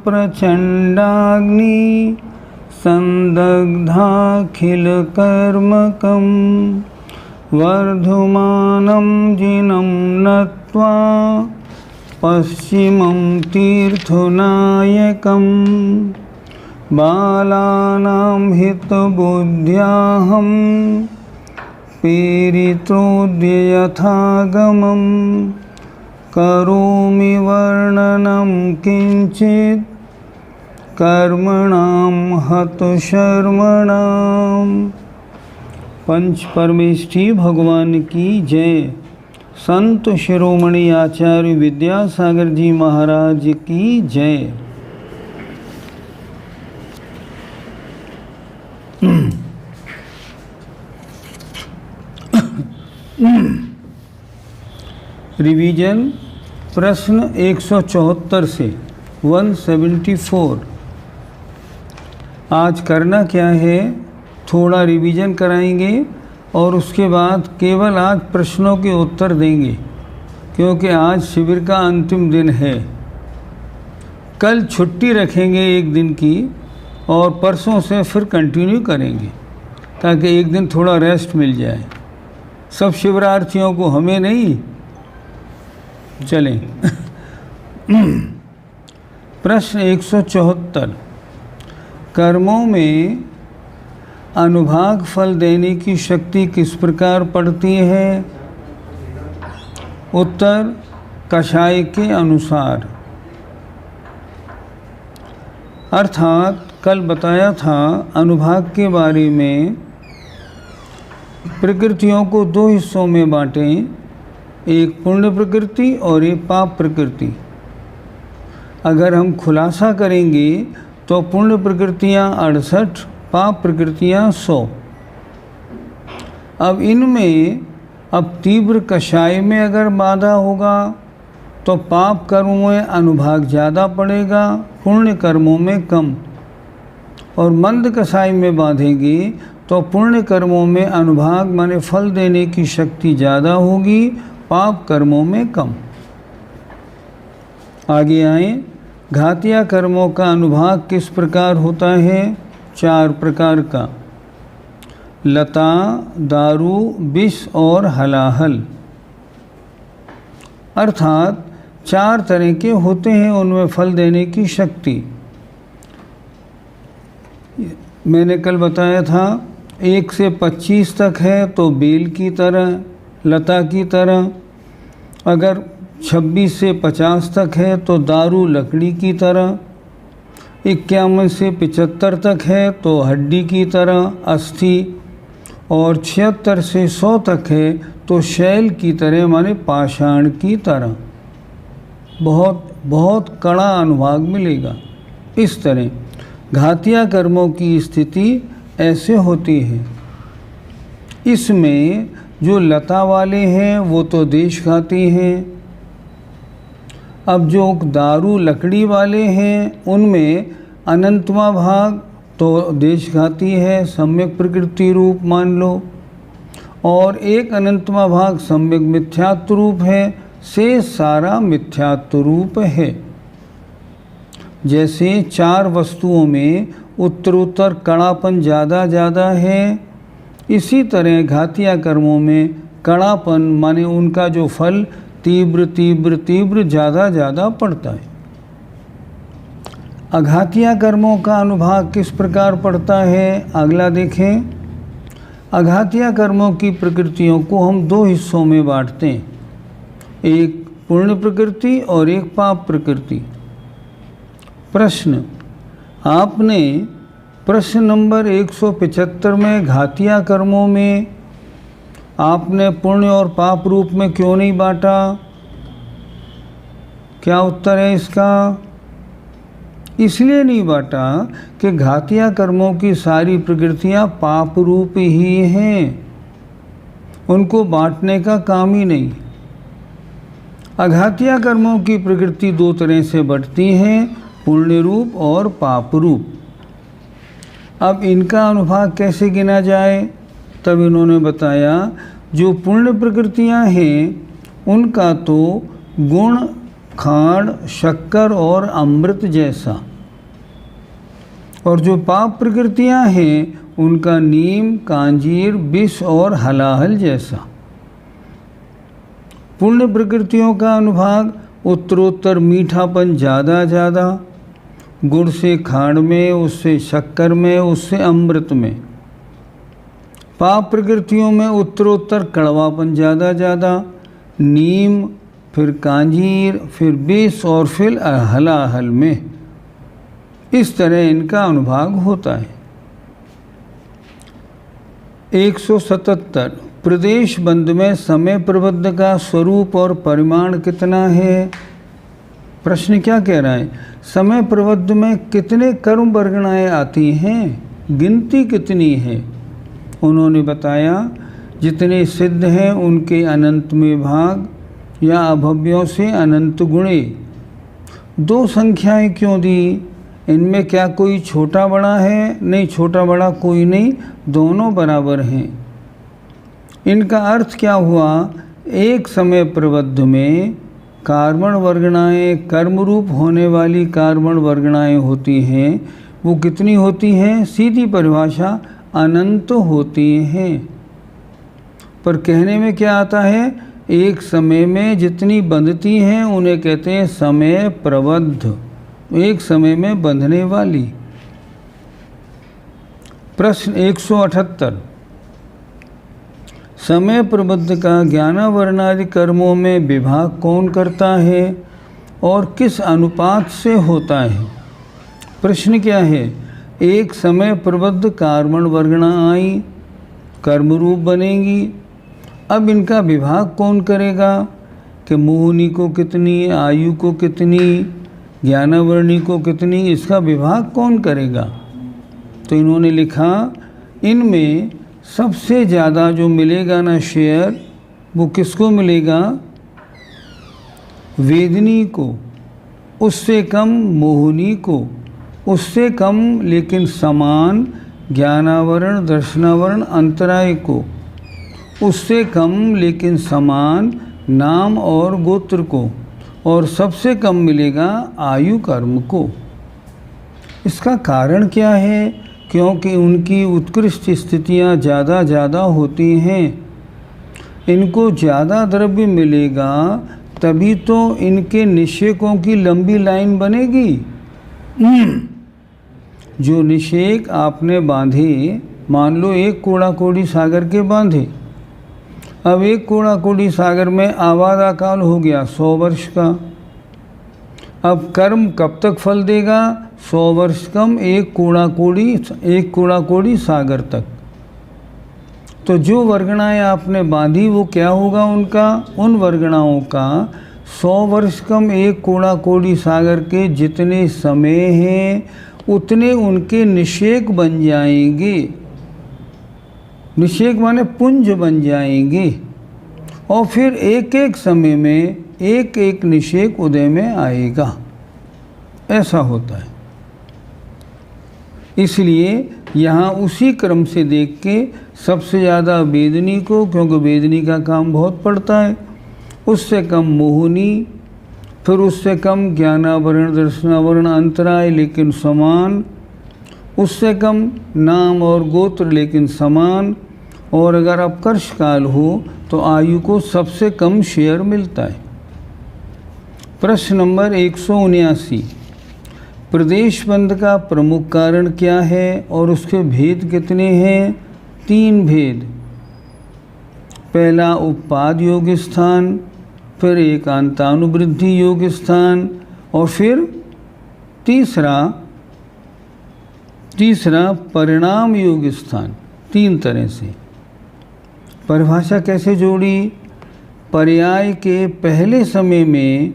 प्रचण्डाग्नि संदग्धाखिलकर्मकं वर्धमानं जिनं नत्वा पश्चिमं तीर्थनायकं बालानां हितबुद्ध्याहं प्रेरितोऽद्य यथागमं करोमि वर्णनं किंचित् कर्मणां हतशर्मणां। पंच परमेष्ठी भगवान की जय। संत शिरोमणि आचार्य विद्यासागर जी महाराज की जय। रिवीजन प्रश्न 174 से 174। आज करना क्या है, थोड़ा रिवीजन कराएंगे और उसके बाद केवल आज प्रश्नों के उत्तर देंगे, क्योंकि आज शिविर का अंतिम दिन है। कल छुट्टी रखेंगे एक दिन की और परसों से फिर कंटिन्यू करेंगे, ताकि एक दिन थोड़ा रेस्ट मिल जाए सब शिविरार्थियों को, हमें नहीं। चलें। प्रश्न 174। कर्मों में अनुभाग फल देने की शक्ति किस प्रकार पड़ती है? उत्तर कषाय के अनुसार। अर्थात कल बताया था अनुभाग के बारे में, प्रकृतियों को दो हिस्सों में बांटें, एक पुण्य प्रकृति और एक पाप प्रकृति। अगर हम खुलासा करेंगे तो पुण्य प्रकृतियाँ 68, पाप प्रकृतियाँ 100। अब इनमें तीव्र कषाय में अगर बाधा होगा तो पाप कर्मों में अनुभाग ज़्यादा पड़ेगा, पुण्य कर्मों में कम। और मंद कषाय में बांधेंगे तो पुण्य कर्मों में अनुभाग माने फल देने की शक्ति ज़्यादा होगी, पाप कर्मों में कम। आगे आए। घातिया कर्मों का अनुभाग किस प्रकार होता है? 4 प्रकार का। लता, दारू, विष और हलाहल। अर्थात 4 तरह के होते हैं उनमें फल देने की शक्ति। मैंने कल बताया था 1 से 25 तक है तो बेल की तरह, लता की तरह। अगर 26 से 50 तक है तो दारू लकड़ी की तरह। 51 से 75 तक है तो हड्डी की तरह, अस्थि। और 76 से 100 तक है तो शैल की तरह माने पाषाण की तरह। बहुत बहुत कड़ा अनुभाग मिलेगा। इस तरह घातिया कर्मों की स्थिति ऐसे होती है। इसमें जो लता वाले हैं वो तो देशघाती हैं। अब जो दारू लकड़ी वाले हैं उनमें अनंतवा भाग तो देशघाती है, सम्यक प्रकृति रूप मान लो। और एक अनंतवा भाग सम्यक मिथ्यात्व रूप है, से सारा मिथ्यात्व रूप है। जैसे 4 वस्तुओं में उत्तरोत्तर कड़ापन ज़्यादा है, इसी तरह घातिया कर्मों में कड़ापन माने उनका जो फल तीव्र ज़्यादा पड़ता है। अघातिया कर्मों का अनुभाग किस प्रकार पड़ता है? अगला देखें। अघातिया कर्मों की प्रकृतियों को हम 2 हिस्सों में बांटते हैं, एक पुण्य प्रकृति और एक पाप प्रकृति। प्रश्न, आपने प्रश्न नंबर 175 में घातिया कर्मों में आपने पुण्य और पाप रूप में क्यों नहीं बांटा? क्या उत्तर है इसका? इसलिए नहीं बांटा कि घातिया कर्मों की सारी प्रकृतियां पाप रूप ही हैं, उनको बांटने का काम ही नहीं। अघातिया कर्मों की प्रकृति 2 तरह से बढ़ती हैं, पुण्य रूप और पाप रूप। अब इनका अनुभाग कैसे गिना जाए? तब इन्होंने बताया जो पुण्य प्रकृतियां हैं उनका तो गुण खांड, शक्कर और अमृत जैसा। और जो पाप प्रकृतियां हैं उनका नीम, कांजीर, विष और हलाहल जैसा। पुण्य प्रकृतियों का अनुभाग उत्तरोत्तर मीठापन ज़्यादा ज़्यादा, गुड़ से खांड में, उससे शक्कर में, उससे अमृत में। पाप प्रकृतियों में उत्तरोत्तर कड़वापन ज़्यादा ज़्यादा, नीम, फिर कांजीर, फिर विष और फिर हलाहल में। इस तरह इनका अनुभाग होता है। 177 प्रदेश बंद में समय प्रबद्ध का स्वरूप और परिमाण कितना है? प्रश्न क्या कह रहा है? समय प्रबद्ध में कितने कर्म वर्गणाएँ आती हैं, गिनती कितनी है? उन्होंने बताया जितने सिद्ध हैं उनके अनंत में भाग या अभव्यों से अनंत गुणे। दो संख्याएं क्यों दी? इनमें क्या कोई छोटा बड़ा है? नहीं, छोटा बड़ा कोई नहीं, दोनों बराबर हैं। इनका अर्थ क्या हुआ? एक समय प्रबद्ध में कार्बन वर्गणाएँ, कर्म रूप होने वाली कार्बन वर्गणाएँ होती हैं, वो कितनी होती हैं? सीधी परिभाषा अनंत होती हैं। पर कहने में क्या आता है? एक समय में जितनी बंधती हैं उन्हें कहते हैं समय प्रबद्ध, एक समय में बंधने वाली। प्रश्न 178 समय प्रबद्ध का ज्ञानावरणादि कर्मों में विभाग कौन करता है और किस अनुपात से होता है? प्रश्न क्या है? एक समय प्रबद्ध कार्बन वर्गणा आई, कर्म रूप बनेगी। अब इनका विभाग कौन करेगा कि मोहनी को कितनी, आयु को कितनी, ज्ञानावरणी को कितनी, इसका विभाग कौन करेगा? तो इन्होंने लिखा इनमें सबसे ज़्यादा जो मिलेगा ना शेयर, वो किसको मिलेगा? वेदनी को, उससे कम मोहनी को, उससे कम लेकिन समान ज्ञानावरण, दर्शनावरण, अंतराय को, उससे कम लेकिन समान नाम और गोत्र को, और सबसे कम मिलेगा आयु कर्म को। इसका कारण क्या है? क्योंकि उनकी उत्कृष्ट स्थितियाँ ज़्यादा होती हैं। इनको ज़्यादा द्रव्य मिलेगा तभी तो इनके निषेकों की लंबी लाइन बनेगी। जो निषेक आपने बांधे, मान लो एक कूड़ा कोड़ी सागर के बांधे, अब एक कूड़ा कोड़ी सागर में आबादा काल हो गया 100 वर्ष का। अब कर्म कब तक फल देगा? 100 वर्ष कम एक कूड़ा कोड़ी सागर तक। तो जो वर्गणाएँ आपने बांधी वो क्या होगा उनका? उन वर्गणाओं का 100 वर्ष कम एक कूड़ा कोड़ी सागर के जितने समय हैं उतने उनके निषेक बन जाएंगे। निषेक माने पुंज बन जाएंगे, और फिर एक एक समय में एक एक निषेक उदय में आएगा। ऐसा होता है। इसलिए यहाँ उसी क्रम से देख के सबसे ज़्यादा वेदनी को, क्योंकि वेदनी का काम बहुत पड़ता है, उससे कम मोहनी, फिर उससे कम ज्ञानावरण, दर्शनावरण, अंतराय लेकिन समान, उससे कम नाम और गोत्र लेकिन समान, और अगर अपकर्ष काल हो तो आयु को सबसे कम शेयर मिलता है। प्रश्न नंबर 179 प्रदेश बंद का प्रमुख कारण क्या है और उसके भेद कितने हैं? 3 भेद। पहला उपपाद योग स्थान, फिर एकांतानुवृद्धि योग स्थान, और फिर तीसरा परिणाम योग स्थान। 3 तरह से परिभाषा कैसे जोड़ी? पर्याय के पहले समय में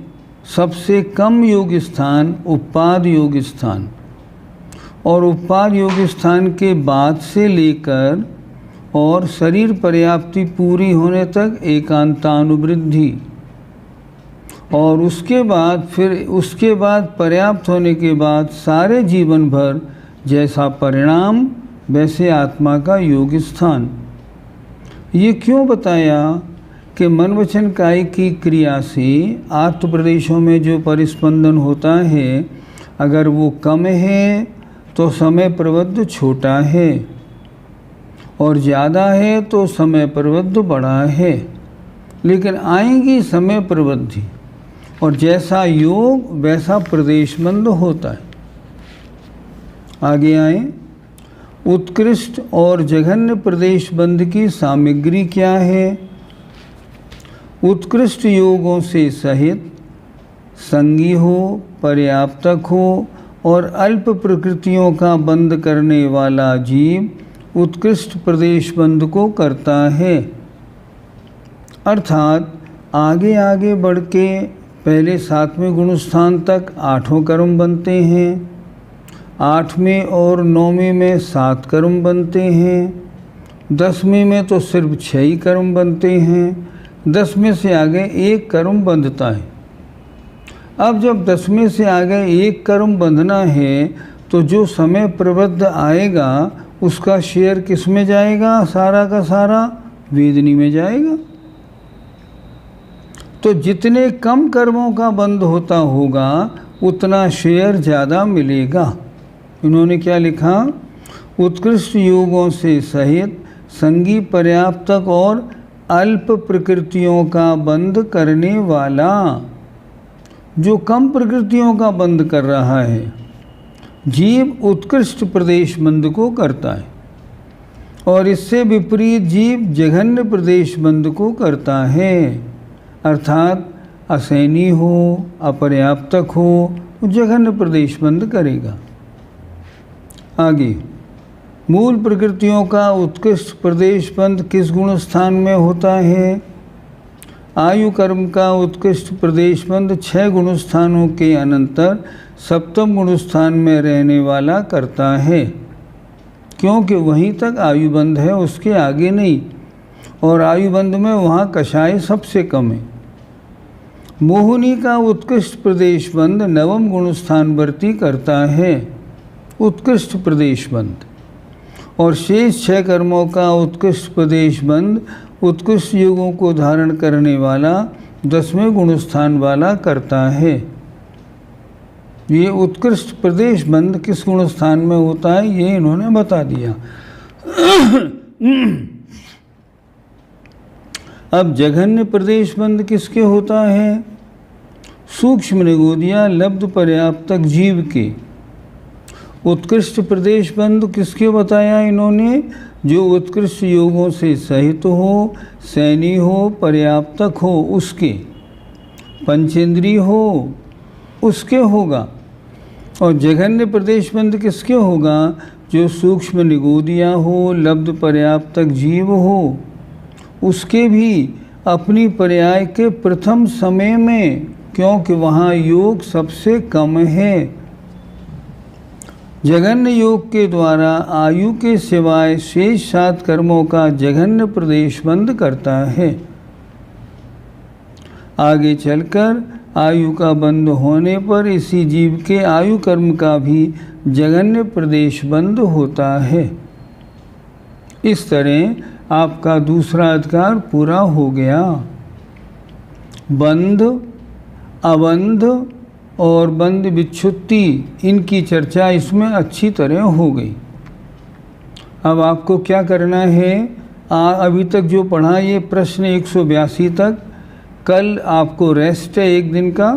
सबसे कम योग स्थान उपपाद योग स्थान, और उपपाद योग स्थान के बाद से लेकर और शरीर पर्याप्ति पूरी होने तक एकांतानुवृद्धि, और उसके बाद पर्याप्त होने के बाद सारे जीवन भर जैसा परिणाम वैसे आत्मा का योग स्थान। ये क्यों बताया कि मन वचन काय की क्रिया से आत्म प्रदेशों में जो परिस्पंदन होता है, अगर वो कम है तो समय प्रबद्ध छोटा है, और ज़्यादा है तो समय प्रबद्ध बड़ा है। लेकिन आएगी समय प्रवृत्ति, और जैसा योग वैसा प्रदेशबंद होता है। आगे आए, उत्कृष्ट और जघन्य प्रदेशबंद की सामग्री क्या है? उत्कृष्ट योगों से सहित संगी हो, पर्याप्तक हो और अल्प प्रकृतियों का बंद करने वाला जीव उत्कृष्ट प्रदेशबंद को करता है। अर्थात आगे आगे बढ़ के पहले 7वें गुणस्थान तक 8 कर्म बनते हैं, 8वें और 9वें में 7 कर्म बनते हैं, 10वें में तो सिर्फ 6 ही कर्म बनते हैं, 10वें से आगे 1 कर्म बंधता है। अब जब 10वें से आगे 1 कर्म बंधना है तो जो समय प्रबद्ध आएगा उसका शेयर किस में जाएगा? सारा का सारा वेदनी में जाएगा। तो जितने कम कर्मों का बंध होता होगा उतना शेयर ज़्यादा मिलेगा। इन्होंने क्या लिखा? उत्कृष्ट योगों से सहित संगी, पर्याप्तक और अल्प प्रकृतियों का बंध करने वाला। जो कम प्रकृतियों का बंध कर रहा है जीव उत्कृष्ट प्रदेश बंध को करता है, और इससे विपरीत जीव जघन्य प्रदेश बंध को करता है। अर्थात असैनी हो, अपर्याप्तक हो, जघन्य प्रदेश बंध करेगा। आगे, मूल प्रकृतियों का उत्कृष्ट प्रदेश बंध किस गुण स्थान में होता है? आयु कर्म का उत्कृष्ट प्रदेश बंध 6 गुण स्थानों के अनंतर 7वें गुण स्थान में रहने वाला करता है, क्योंकि वहीं तक आयु बंध है, उसके आगे नहीं, और आयु बंध में वहाँ कषाय सबसे कम है। मोहिनी का उत्कृष्ट प्रदेश बंध 9वें गुण स्थानवर्ती करता है, उत्कृष्ट प्रदेश बंध, और शेष 6 कर्मों का उत्कृष्ट प्रदेश बंध उत्कृष्ट युगों को धारण करने वाला 10वें गुण स्थान वाला करता है। ये उत्कृष्ट प्रदेश बंध किस गुण स्थान में होता है ये इन्होंने बता दिया। अब जघन्य प्रदेश बंध किसके होता है? सूक्ष्म निगोदिया लब्ध पर्याप्तक जीव के। उत्कृष्ट प्रदेश बंध किसके बताया इन्होंने? जो उत्कृष्ट योगों से सहित हो, सैनी हो, पर्याप्तक हो उसके, पंचेंद्री हो उसके होगा। और जघन्य प्रदेश बंध किसके होगा? जो सूक्ष्म निगोदिया हो, लब्ध पर्याप्तक जीव हो उसके भी अपनी पर्याय के प्रथम समय में, क्योंकि वहाँ योग सबसे कम है। जघन्य योग के द्वारा आयु के सिवाय शेष 7 कर्मों का जघन्य प्रदेश बंध करता है। आगे चलकर आयु का बंध होने पर इसी जीव के आयु कर्म का भी जघन्य प्रदेश बंध होता है। इस तरह आपका दूसरा अधिकार पूरा हो गया। बंध, अबंध और बंध विच्छुत्ति, इनकी चर्चा इसमें अच्छी तरह हो गई। अब आपको क्या करना है? अभी तक जो पढ़ा ये प्रश्न 182 तक, कल आपको रेस्ट है 1 दिन का,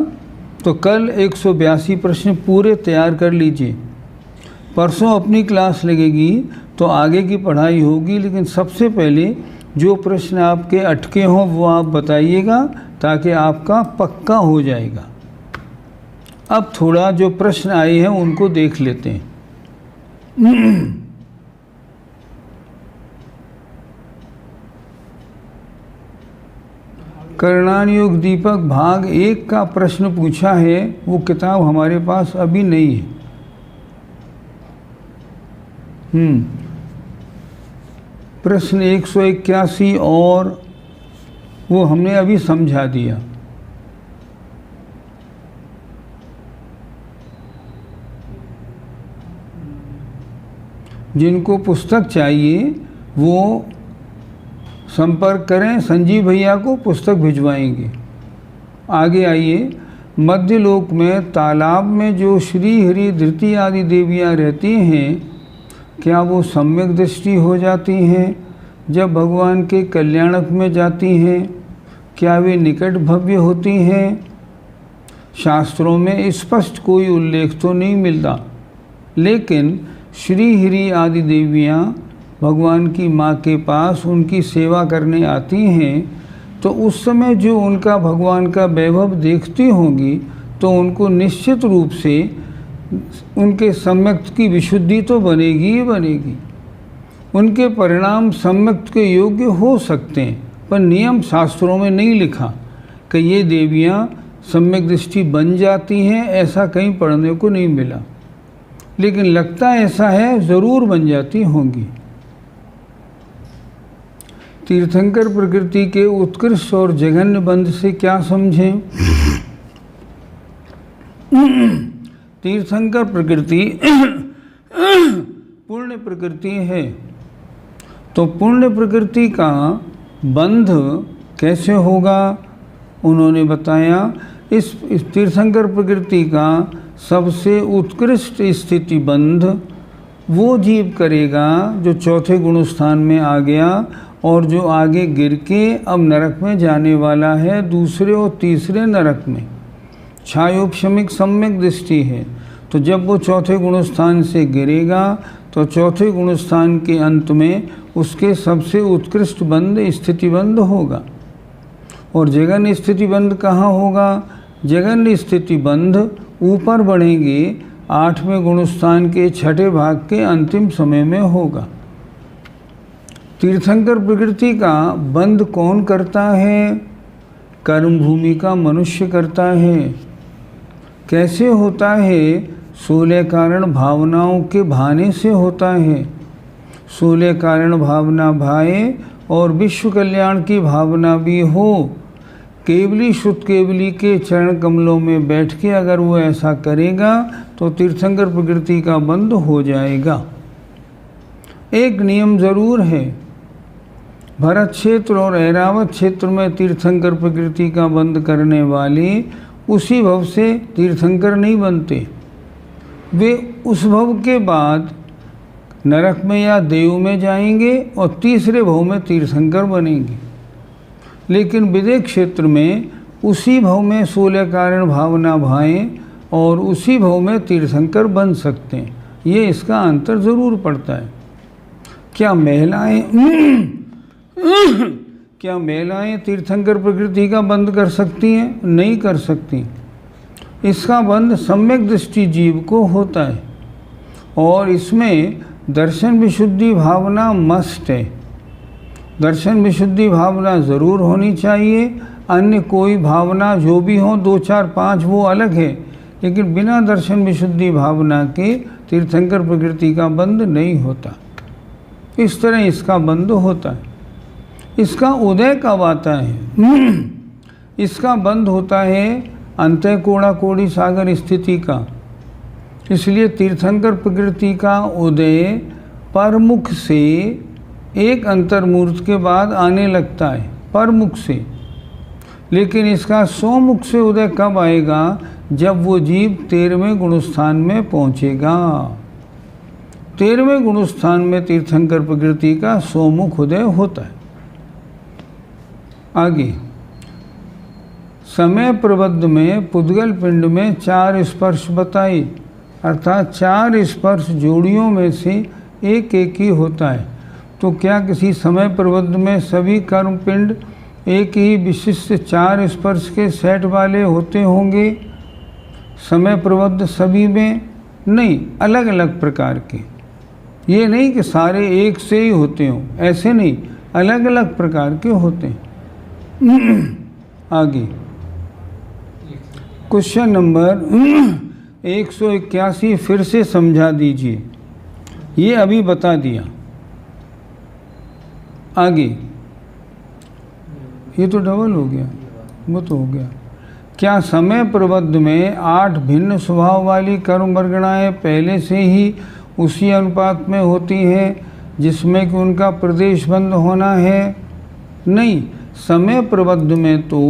तो कल 182 प्रश्न पूरे तैयार कर लीजिए। परसों अपनी क्लास लगेगी तो आगे की पढ़ाई होगी, लेकिन सबसे पहले जो प्रश्न आपके अटके हों वो आप बताइएगा, ताकि आपका पक्का हो जाएगा। अब थोड़ा जो प्रश्न आए हैं उनको देख लेते हैं। कर्णानुयोग दीपक भाग 1 का प्रश्न पूछा है, वो किताब हमारे पास अभी नहीं है। प्रश्न 181 और वो हमने अभी समझा दिया। जिनको पुस्तक चाहिए वो संपर्क करें, संजीव भैया को पुस्तक भिजवाएंगे। आगे आइए, मध्यलोक में तालाब में जो श्री हरि धृति आदि देवियाँ रहती हैं, क्या वो सम्यक दृष्टि हो जाती हैं जब भगवान के कल्याणक में जाती हैं? क्या वे निकट भव्य होती हैं? शास्त्रों में स्पष्ट कोई उल्लेख तो नहीं मिलता, लेकिन श्री हरि आदि देवियाँ भगवान की माँ के पास उनकी सेवा करने आती हैं, तो उस समय जो उनका भगवान का वैभव देखती होंगी तो उनको निश्चित रूप से उनके सम्यक की विशुद्धि तो बनेगी ही बनेगी। उनके परिणाम सम्यक के योग्य हो सकते हैं, पर नियम शास्त्रों में नहीं लिखा कि ये देवियाँ सम्यक दृष्टि बन जाती हैं, ऐसा कहीं पढ़ने को नहीं मिला, लेकिन लगता ऐसा है, ज़रूर बन जाती होंगी। तीर्थंकर प्रकृति के उत्कृष्ट और जघन्य बंध से क्या समझें? तीर्थंकर प्रकृति पुण्य प्रकृति है, तो पुण्य प्रकृति का बंध कैसे होगा? उन्होंने बताया, इस तीर्थंकर प्रकृति का सबसे उत्कृष्ट स्थिति बंध वो जीव करेगा जो चौथे गुण स्थान में आ गया और जो आगे गिर के अब नरक में जाने वाला है, दूसरे और तीसरे नरक में। छायोपशमिक सम्यक दृष्टि है, तो जब वो चौथे गुण स्थान से गिरेगा तो चौथे गुण स्थान के अंत में उसके सबसे उत्कृष्ट बंध स्थिति बंध होगा। और जगन स्थिति बंध कहाँ होगा? जगन स्थिति बंध ऊपर बढ़ेंगे 8वें गुण स्थान के 6ठे भाग के अंतिम समय में होगा। तीर्थंकर प्रकृति का बंध कौन करता है? कर्म भूमि का मनुष्य करता है। कैसे होता है? 16 कारण भावनाओं के भाने से होता है। 16 कारण भावना भाए और विश्व कल्याण की भावना भी हो। केवली शुद्ध केवली के चरण कमलों में बैठ के अगर वो ऐसा करेगा तो तीर्थंकर प्रकृति का बंध हो जाएगा। एक नियम ज़रूर है, भरत क्षेत्र और ऐरावत क्षेत्र में तीर्थंकर प्रकृति का बंध करने वाले उसी भव से तीर्थंकर नहीं बनते। वे उस भव के बाद नरक में या देव में जाएंगे और तीसरे भव में तीर्थंकर बनेंगे। लेकिन विदेह क्षेत्र में उसी भव में 16 कारण भावना भाएं और उसी भव में तीर्थंकर बन सकते हैं। ये इसका अंतर ज़रूर पड़ता है। क्या महिलाएं तीर्थंकर प्रकृति का बंध कर सकती हैं? नहीं कर सकती। इसका बंध सम्यक दृष्टि जीव को होता है और इसमें दर्शन विशुद्धि भावना मस्ट है। दर्शन विशुद्धि भावना ज़रूर होनी चाहिए। अन्य कोई भावना जो भी हो 2, 4, 5 वो अलग है, लेकिन बिना दर्शन विशुद्धि भावना के तीर्थंकर प्रकृति का बंध नहीं होता। इस तरह इसका बंध होता है। इसका उदय कब आता है? इसका बंध होता है अंतः कोड़ा कोड़ी सागर स्थिति का। इसलिए तीर्थंकर प्रकृति का उदय परमुख से एक अंतर्मूर्त के बाद आने लगता है, परमुख से। लेकिन इसका स्वमुख से उदय कब आएगा? जब वो जीव 13वें गुणस्थान में पहुँचेगा। 13वें गुणस्थान में तीर्थंकर प्रकृति का स्वमुख उदय होता है। आगे समय प्रबंध में पुद्गल पिंड में 4 स्पर्श बताई, अर्थात 4 स्पर्श जोड़ियों में से एक एक ही होता है। तो क्या किसी समय प्रबंध में सभी कर्म पिंड एक ही विशिष्ट 4 स्पर्श के सेट वाले होते होंगे? समय प्रबंध सभी में नहीं, अलग अलग प्रकार के। ये नहीं कि सारे एक से ही होते हों, ऐसे नहीं, अलग अलग प्रकार के होते हैं। आगे क्वेश्चन नंबर 181 फिर से समझा दीजिए। ये अभी बता दिया। आगे ये तो डबल हो गया, वो तो हो गया। क्या समय प्रबंध में 8 भिन्न स्वभाव वाली कर्म वर्गणाएँ पहले से ही उसी अनुपात में होती हैं जिसमें कि उनका प्रदेश बंद होना है? नहीं, समय प्रबद्ध में तो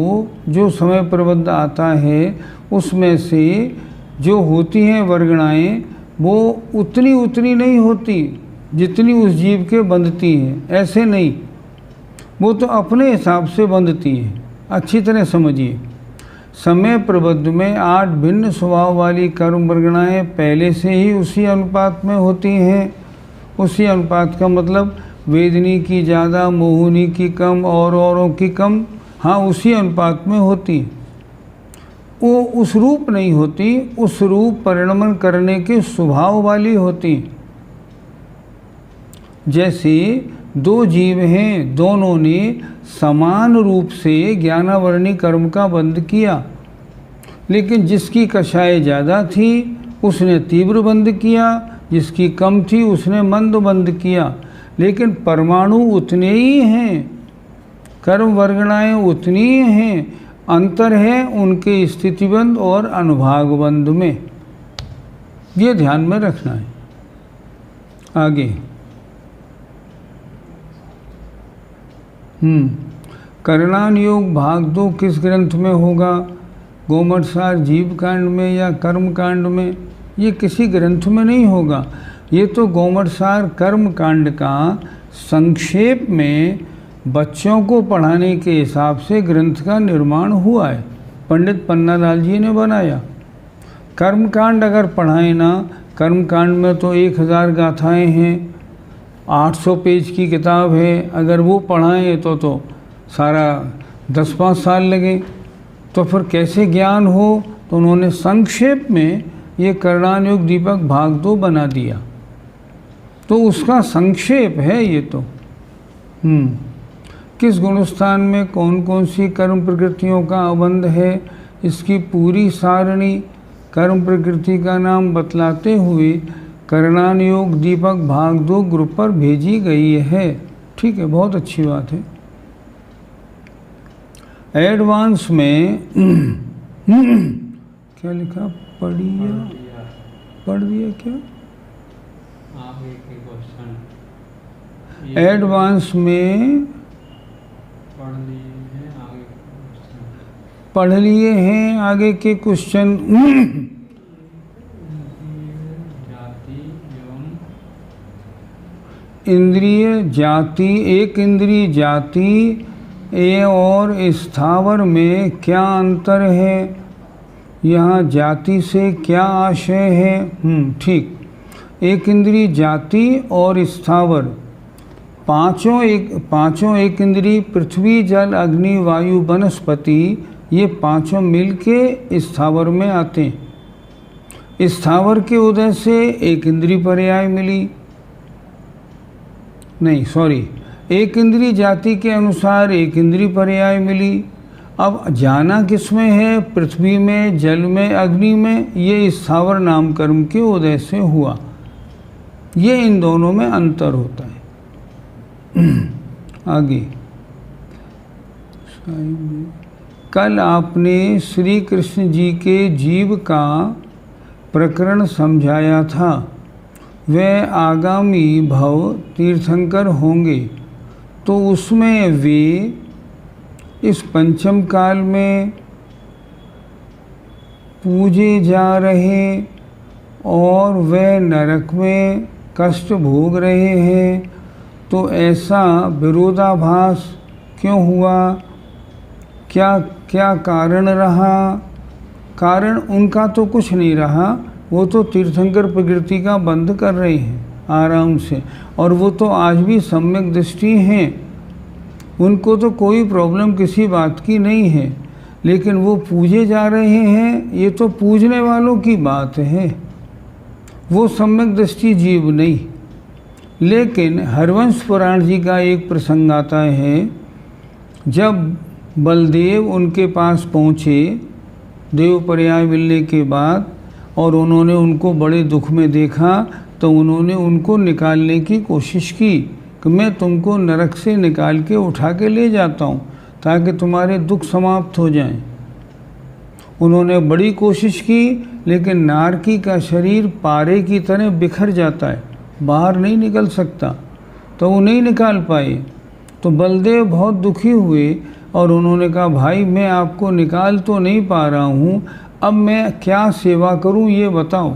जो समय प्रबद्ध आता है उसमें से जो होती हैं वर्गणाएं वो उतनी नहीं होती जितनी उस जीव के बंधती हैं, ऐसे नहीं, वो तो अपने हिसाब से बंधती हैं। अच्छी तरह समझिए, समय प्रबद्ध में 8 भिन्न स्वभाव वाली कर्म वर्गणाएं पहले से ही उसी अनुपात में होती हैं। उसी अनुपात का मतलब वेदनी की ज़्यादा, मोहिनी की कम और औरों की कम, हाँ उसी अनुपात में होती। वो उस रूप नहीं होती, उस रूप परिणमन करने के स्वभाव वाली होती। जैसे 2 जीव हैं, दोनों ने समान रूप से ज्ञानावरणी कर्म का बंध किया, लेकिन जिसकी कषाय ज़्यादा थी उसने तीव्र बंध किया, जिसकी कम थी उसने मंद बंध किया। लेकिन परमाणु उतने ही हैं, कर्म वर्गणाएं उतनी ही हैं, अंतर है उनके स्थितिबंध और अनुभागबंध में। ये ध्यान में रखना है। आगे करणान योग भाग 2 किस ग्रंथ में होगा? गोमठसार जीव कांड में या कर्म कांड में? ये किसी ग्रंथ में नहीं होगा। ये तो गोमठसार कर्म कांड का संक्षेप में बच्चों को पढ़ाने के हिसाब से ग्रंथ का निर्माण हुआ है, पंडित पन्नालाल जी ने बनाया। कर्म कांड अगर पढ़ाएं ना, कर्म कांड में तो 1000 गाथाएं हैं, 800 पेज की किताब है, अगर वो पढ़ाएं तो सारा 10-5 साल लगे, तो फिर कैसे ज्ञान हो? तो उन्होंने संक्षेप में ये करणान योग दीपक भाग 2 बना दिया, तो उसका संक्षेप है ये तो। किस गुणस्थान में कौन कौन सी कर्म प्रकृतियों का अबंध है, इसकी पूरी सारणी कर्म प्रकृति का नाम बतलाते हुए करणान योग दीपक भाग 2 ग्रुप पर भेजी गई है। ठीक है, बहुत अच्छी बात है। एडवांस में क्या लिखा? पढ़ दिया क्या? एडवांस में पढ़ लिए हैं आगे के क्वेश्चन। इंद्रिय जाति, एक इंद्रिय जाति ए और स्थावर में क्या अंतर है? यहाँ जाति से क्या आशय है? ठीक, एक इंद्रिय जाति और स्थावर, पांचों एक इंद्रिय पृथ्वी जल अग्नि वायु वनस्पति, ये पांचों मिलके स्थावर में आते हैं। स्थावर के उदय से एक इंद्रिय पर्याय मिली, नहीं सॉरी, एक इंद्रिय जाति के अनुसार एक इंद्रिय पर्याय मिली। अब जाना किस में है? पृथ्वी में, जल में, अग्नि में। ये स्थावर नाम कर्म के उदय से हुआ। ये इन दोनों में अंतर होता है। आगे कल आपने श्री कृष्ण जी के जीव का प्रकरण समझाया था। वह आगामी भव तीर्थंकर होंगे, तो उसमें वे इस पंचम काल में पूजे जा रहे और वह नरक में कष्ट भोग रहे हैं, तो ऐसा विरोधाभास क्यों हुआ? क्या कारण रहा? कारण उनका तो कुछ नहीं रहा, वो तो तीर्थंकर प्रकृति का बंध कर रहे हैं आराम से, और वो तो आज भी सम्यक दृष्टि हैं, उनको तो कोई प्रॉब्लम किसी बात की नहीं है। लेकिन वो पूजे जा रहे हैं, ये तो पूजने वालों की बात है, वो सम्यक दृष्टि जीव नहीं। लेकिन हरवंश पुराण जी का एक प्रसंग आता है, जब बलदेव उनके पास पहुँचे देव पर्याय मिलने के बाद, और उन्होंने उनको बड़े दुख में देखा, तो उन्होंने उनको निकालने की कोशिश की कि मैं तुमको नरक से निकाल के उठा के ले जाता हूँ ताकि तुम्हारे दुख समाप्त हो जाएं। उन्होंने बड़ी कोशिश की, लेकिन नारकी का शरीर पारे की तरह बिखर जाता है, बाहर नहीं निकल सकता, तो वो नहीं निकाल पाए। तो बलदेव बहुत दुखी हुए और उन्होंने कहा, भाई मैं आपको निकाल तो नहीं पा रहा हूँ, अब मैं क्या सेवा करूँ ये बताओ।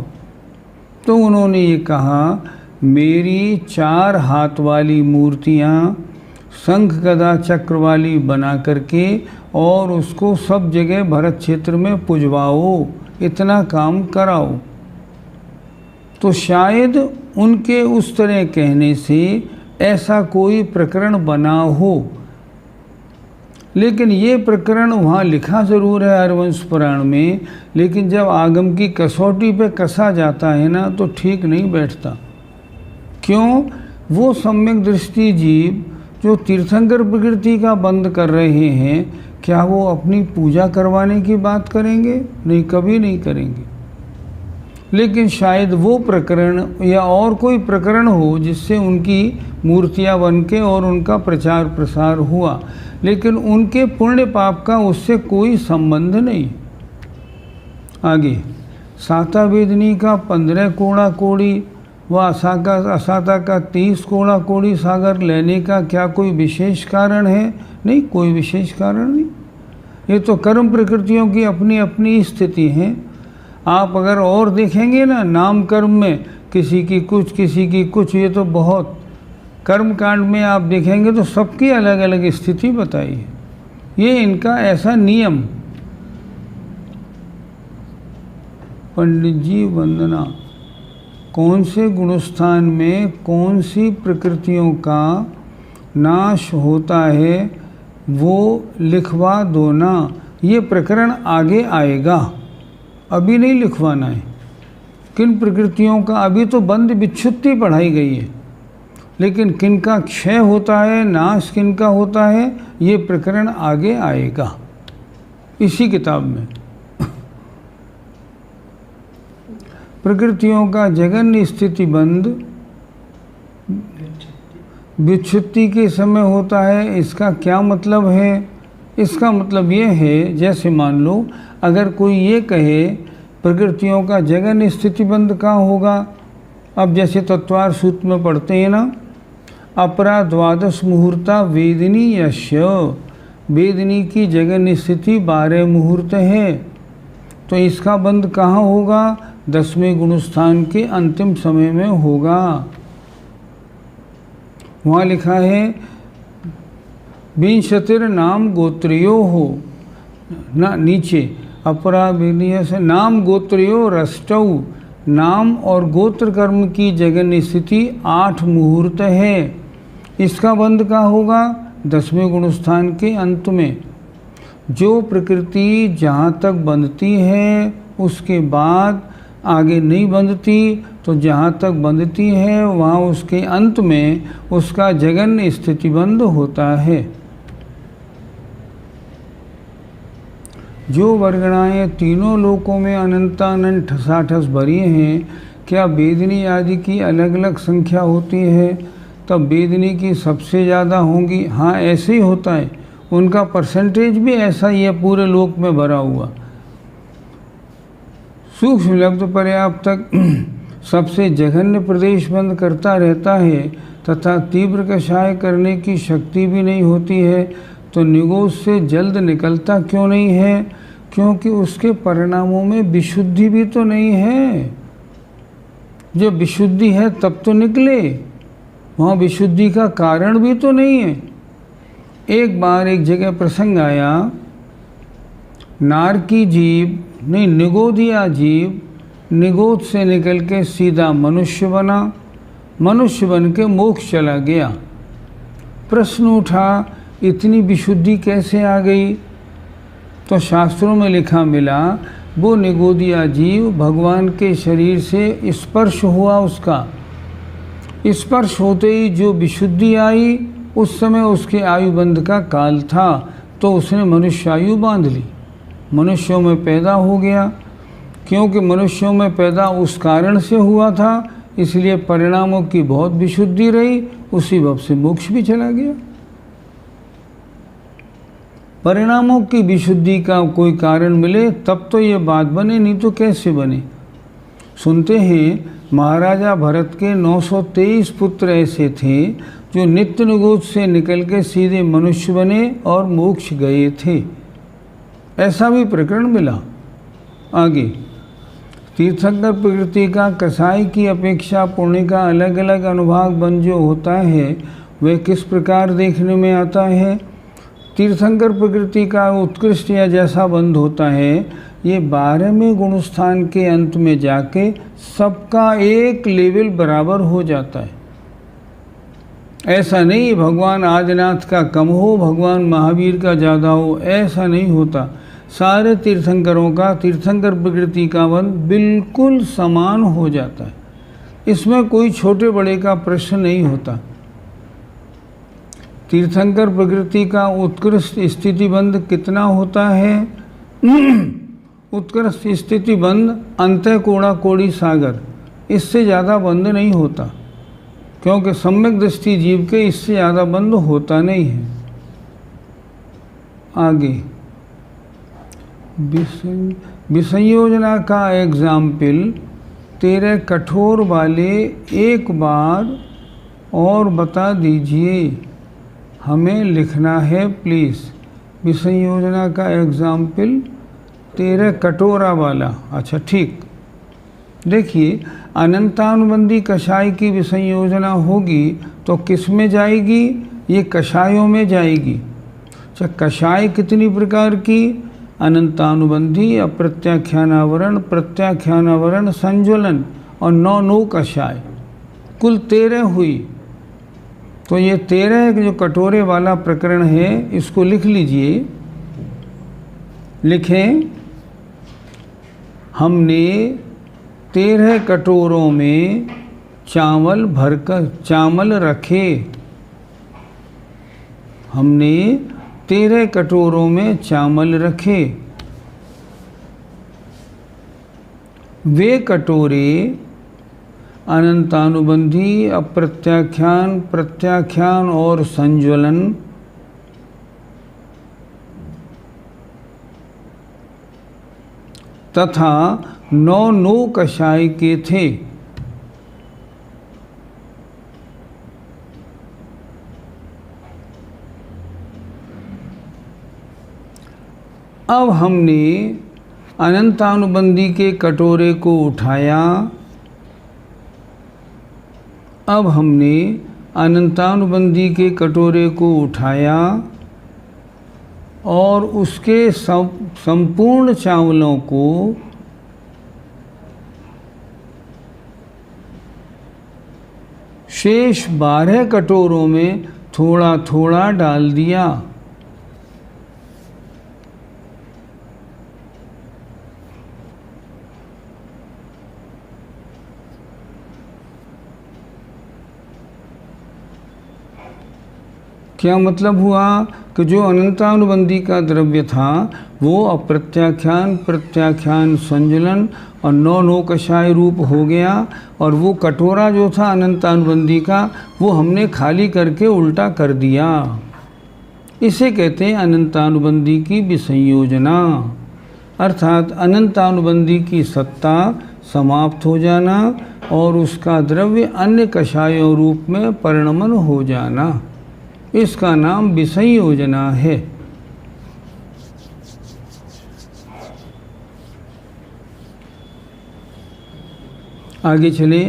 तो उन्होंने ये कहा, मेरी 4 हाथ वाली मूर्तियाँ शंख गदा चक्र वाली बना करके और उसको सब जगह भरत क्षेत्र में पुजवाओ, इतना काम कराओ। तो शायद उनके उस तरह कहने से ऐसा कोई प्रकरण बना हो, लेकिन ये प्रकरण वहाँ लिखा ज़रूर है हरवंश पुराण में, लेकिन जब आगम की कसौटी पे कसा जाता है ना तो ठीक नहीं बैठता। क्यों? वो सम्यक दृष्टि जीव जो तीर्थंकर प्रकृति का बंद कर रहे हैं, क्या वो अपनी पूजा करवाने की बात करेंगे? नहीं, कभी नहीं करेंगे। लेकिन शायद वो प्रकरण या और कोई प्रकरण हो जिससे उनकी मूर्तियां बन के और उनका प्रचार प्रसार हुआ, लेकिन उनके पुण्य पाप का उससे कोई संबंध नहीं। आगे, साता वेदनी का 15 कोड़ा कोड़ी व असाता का 30 कोड़ा कोड़ी सागर लेने का क्या कोई विशेष कारण है? नहीं, कोई विशेष कारण नहीं। ये तो कर्म प्रकृतियों की अपनी अपनी स्थिति है। आप अगर और देखेंगे ना, नाम कर्म में किसी की कुछ किसी की कुछ, ये तो बहुत कर्म कांड में आप देखेंगे तो सबकी अलग अलग स्थिति बताई है। ये इनका ऐसा नियम। पंडित जी वंदना, कौन से गुणस्थान में कौन सी प्रकृतियों का नाश होता है वो लिखवा दो ना। ये प्रकरण आगे आएगा, अभी नहीं लिखवाना है। किन प्रकृतियों का, अभी तो बंद विच्छुत्ति पढ़ाई गई है, लेकिन किन का क्षय होता है, नाश किन का होता है, ये प्रकरण आगे आएगा इसी किताब में। प्रकृतियों का जगन्य स्थिति बंद विच्छुत्ति के समय होता है। इसका क्या मतलब है? इसका मतलब ये है, जैसे मान लो अगर कोई ये कहे प्रकृतियों का जगन्य स्थिति बंद कहाँ होगा। अब जैसे तत्वार सूत्र में पढ़ते हैं ना, अपरा 12 मुहूर्ता वेदिनी यश्य, वेदिनी की जगन्य स्थिति 12 मुहूर्त है। तो इसका बंद कहाँ होगा? 10वें गुणस्थान के अंतिम समय में होगा। वहाँ लिखा है, विंशतिर नाम गोत्रियो हो ना, नीचे अपरा विनिय से नाम गोत्रियो रष्टौ, नाम और गोत्र कर्म की जगन्य स्थिति 8 मुहूर्त है। इसका बंद कहाँ होगा? 10वें गुणस्थान के अंत में। जो प्रकृति जहाँ तक बंधती है उसके बाद आगे नहीं बंधती, तो जहाँ तक बंधती है वहाँ उसके अंत में उसका जगन्य स्थिति बंद होता है। जो वर्गणाएँ तीनों लोकों में अनंतानंत ठसाठस भरी हैं, क्या वेदनी आदि की अलग अलग संख्या होती है? तब वेदनी की सबसे ज़्यादा होंगी। हाँ, ऐसे ही होता है, उनका परसेंटेज भी ऐसा ही है, पूरे लोक में भरा हुआ। सूक्ष्म लब्ध पर्याप्त तक सबसे जघन्य प्रदेश बंद करता रहता है तथा तीव्र कषाय करने की शक्ति भी नहीं होती है, तो निगोद से जल्द निकलता क्यों नहीं है? क्योंकि उसके परिणामों में विशुद्धि भी तो नहीं है। जब विशुद्धि है तब तो निकले, वहाँ विशुद्धि का कारण भी तो नहीं है। एक बार एक जगह प्रसंग आया, नारकी जीव नहीं, निगोदिया जीव निगोद से निकल के सीधा मनुष्य बना, मनुष्य बन के मोक्ष चला गया। प्रश्न उठा, इतनी विशुद्धि कैसे आ गई? तो शास्त्रों में लिखा मिला, वो निगोदिया जीव भगवान के शरीर से स्पर्श हुआ, उसका स्पर्श होते ही जो विशुद्धि आई, उस समय उसके आयु बंध का काल था, तो उसने मनुष्य आयु बांध ली, मनुष्यों में पैदा हो गया। क्योंकि मनुष्यों में पैदा उस कारण से हुआ था, इसलिए परिणामों की बहुत विशुद्धि रही, उसी भाव से मोक्ष भी चला गया। परिणामों की विशुद्धि का कोई कारण मिले तब तो ये बात बने, नहीं तो कैसे बने। सुनते हैं महाराजा भरत के 923 पुत्र ऐसे थे जो नित्य निगूढ़ से निकल के सीधे मनुष्य बने और मोक्ष गए थे। ऐसा भी प्रकरण मिला। आगे, तीर्थंकर प्रकृति का कसाई की अपेक्षा पुण्य का अलग अलग अनुभाग बन जो होता है वह किस प्रकार देखने में आता है। तीर्थंकर प्रकृति का उत्कृष्ट या जैसा बंध होता है ये 12वें गुणस्थान के अंत में जाके सबका एक लेवल बराबर हो जाता है। ऐसा नहीं भगवान आदिनाथ का कम हो, भगवान महावीर का ज़्यादा हो, ऐसा नहीं होता। सारे तीर्थंकरों का तीर्थंकर प्रकृति का बंध बिल्कुल समान हो जाता है। इसमें कोई छोटे बड़े का प्रश्न नहीं होता। तीर्थंकर प्रकृति का उत्कृष्ट स्थिति बंध कितना होता है? उत्कृष्ट स्थिति बंध अंतः कोड़ा कोड़ी सागर, इससे ज़्यादा बंध नहीं होता, क्योंकि सम्यक दृष्टि जीव के इससे ज़्यादा बंध होता नहीं है। आगे, विसंयोजना का एग्जाम्पल 13 कठोर वाले एक बार और बता दीजिए, हमें लिखना है प्लीज़। विसंयोजना का एग्जाम्पल 13 कटोरा वाला। अच्छा ठीक, देखिए अनंतानुबंधी कषाय की विसंयोजना होगी तो किस में जाएगी? ये कषायों में जाएगी। अच्छा, कषाय कितनी प्रकार की? अनंतानुबंधी, अप्रत्याख्यानावरण, प्रत्याख्यानावरण, संज्वलन और 9 कषाय, कुल 13 हुई। तो ये 13 जो कटोरे वाला प्रकरण है इसको लिख लीजिए। लिखें, हमने 13 कटोरों में चावल भरकर चावल रखे। हमने 13 कटोरों में चावल रखे। वे कटोरे अनंतानुबंधी, अप्रत्याख्यान, प्रत्याख्यान और संज्वलन तथा 9 कषाय के थे। अब हमने अनंतानुबंधी के कटोरे को उठाया। अब हमने अनंतानुबंधी के कटोरे को उठाया और उसके संपूर्ण चावलों को शेष 12 कटोरों में थोड़ा थोड़ा डाल दिया। क्या मतलब हुआ कि जो अनंतानुबंधी का द्रव्य था वो अप्रत्याख्यान, प्रत्याख्यान, संज्वलन और 9 कषाय रूप हो गया, और वो कटोरा जो था अनंतानुबंधी का वो हमने खाली करके उल्टा कर दिया। इसे कहते हैं अनंतानुबंधी की विसंयोजना, अर्थात अनंतानुबंधी की सत्ता समाप्त हो जाना और उसका द्रव्य अन्य कषायों रूप में परिणमन हो जाना। इसका नाम विसंयोजना है। आगे चले,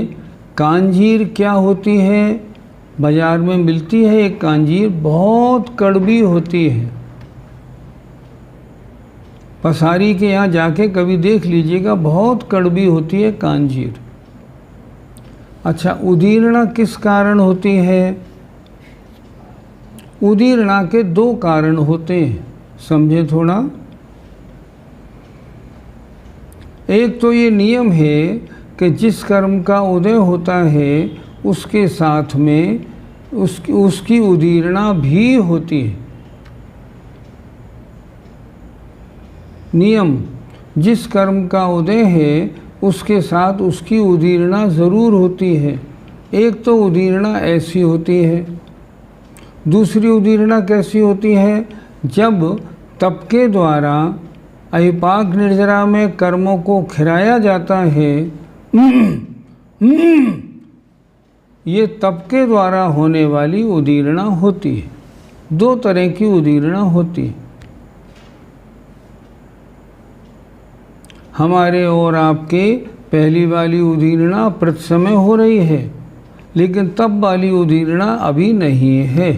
कांजीर क्या होती है? बाजार में मिलती है एक कांजीर, बहुत कड़वी होती है। पसारी के यहाँ जाके कभी देख लीजिएगा, बहुत कड़वी होती है कांजीर। अच्छा, उदीर्णा किस कारण होती है? उदीर्णा के 2 कारण होते हैं, समझे थोड़ा। एक तो ये नियम है कि जिस कर्म का उदय होता है उसके साथ में उसकी उदीर्णा भी होती है। नियम, जिस कर्म का उदय है उसके साथ उसकी उदीर्णा ज़रूर होती है। एक तो उदीर्णा ऐसी होती है। दूसरी उदीर्णा कैसी होती है? जब तप के द्वारा अहिपाक निर्जरा में कर्मों को खिराया जाता है ये तप के द्वारा होने वाली उदीरणा होती है। दो तरह की उदीरणा होती है, हमारे और आपके पहली वाली उदीरणा प्रति हो रही है, लेकिन तप वाली उदीरणा अभी नहीं है।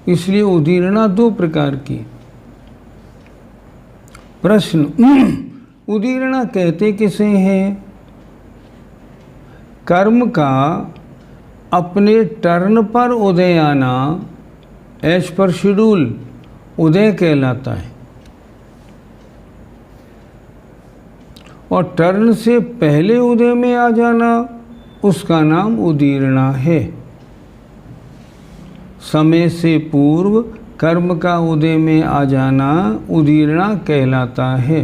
इसलिए उदीरणा दो प्रकार की। प्रश्न, उदीरणा कहते किसे हैं? कर्म का अपने टर्न पर उदय आना, एज पर शेड्यूल, उदय कहलाता है। और टर्न से पहले उदय में आ जाना, उसका नाम उदीरणा है। समय से पूर्व कर्म का उदय में आ जाना उदीरणा कहलाता है।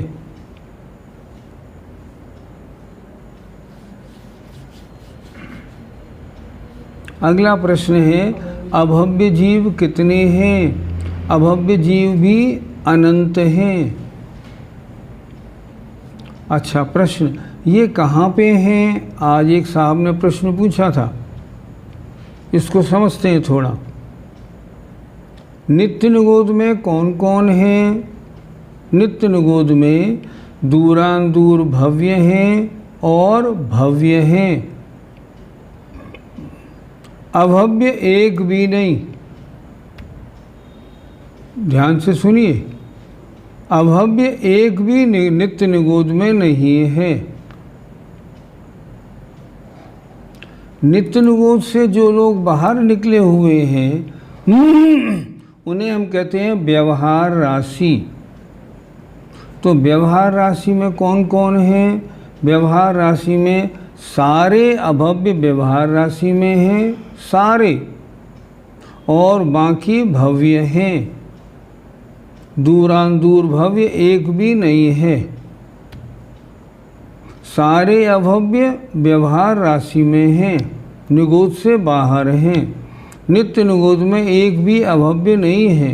अगला प्रश्न है, अभव्य जीव कितने हैं? अभव्य जीव भी अनंत हैं। अच्छा प्रश्न, ये कहाँ पे हैं? आज एक साहब ने प्रश्न पूछा था, इसको समझते हैं थोड़ा। नित्य निगोद में कौन कौन है? नित्य निगोद में दूरांदूर भव्य हैं और भव्य हैं। अभव्य एक भी नहीं, ध्यान से सुनिए, अभव्य एक भी नित्य निगोद में नहीं है। नित्य निगोद से जो लोग बाहर निकले हुए हैं उन्हें हम कहते हैं व्यवहार राशि। तो व्यवहार राशि में कौन कौन है? व्यवहार राशि में सारे अभव्य व्यवहार राशि में हैं, सारे, और बाकी भव्य हैं। दूरांदूर भव्य एक भी नहीं है। सारे अभव्य व्यवहार राशि में हैं, निगोद से बाहर हैं। नित्य निगोद में एक भी अभव्य नहीं है।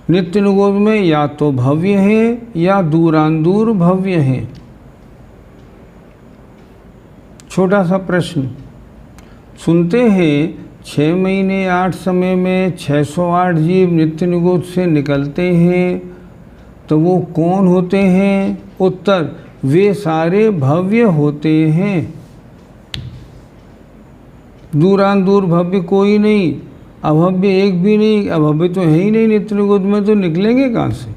नित्य निगोद में या तो भव्य है या दूरांदूर भव्य है। छोटा सा प्रश्न, सुनते हैं 6 महीने 8 समय में 608 जीव नित्य निगोद से निकलते हैं, तो वो कौन होते हैं? उत्तर, वे सारे भव्य होते हैं। दूरांदूर भव्य कोई नहीं, अभव्य एक भी नहीं। अभव्य तो है ही नहीं, नित्य निगोद में तो निकलेंगे कहाँ से?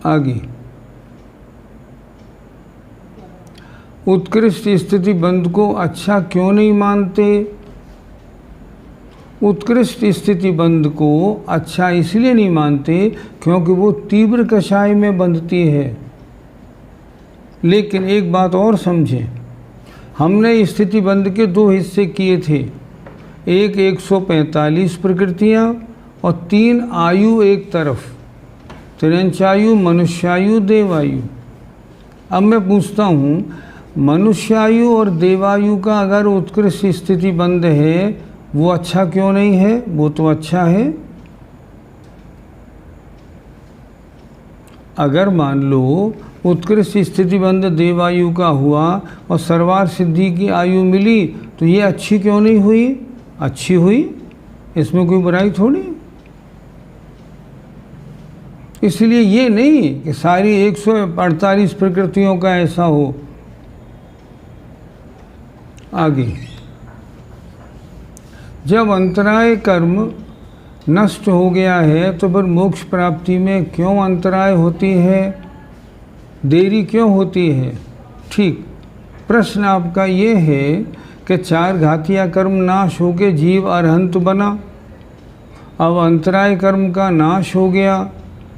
आगे, उत्कृष्ट स्थिति बंध को अच्छा क्यों नहीं मानते? उत्कृष्ट स्थिति बंध को अच्छा इसलिए नहीं मानते क्योंकि वो तीव्र कषाय में बंधती है। लेकिन एक बात और समझें, हमने स्थिति बंध के 2 हिस्से किए थे, एक 145 प्रकृतियाँ और 3 आयु एक तरफ, तिरंचायु, मनुष्यायु, देवायु। अब मैं पूछता हूँ, मनुष्यायु और देवायु का अगर उत्कृष्ट स्थिति बंध है, वो अच्छा क्यों नहीं है? वो तो अच्छा है। अगर मान लो उत्कृष्ट स्थिति बंध देवायु का हुआ और सर्वार सिद्धि की आयु मिली, तो ये अच्छी क्यों नहीं हुई? अच्छी हुई, इसमें कोई बुराई थोड़ी। इसलिए ये नहीं कि सारी 148 प्रकृतियों का ऐसा हो। आगे, जब अंतराय कर्म नष्ट हो गया है तो फिर मोक्ष प्राप्ति में क्यों अंतराय होती है? देरी क्यों होती है? ठीक, प्रश्न आपका ये है कि 4 घातिया कर्म नाश हो के जीव अरहंत बना, अब अंतराय कर्म का नाश हो गया,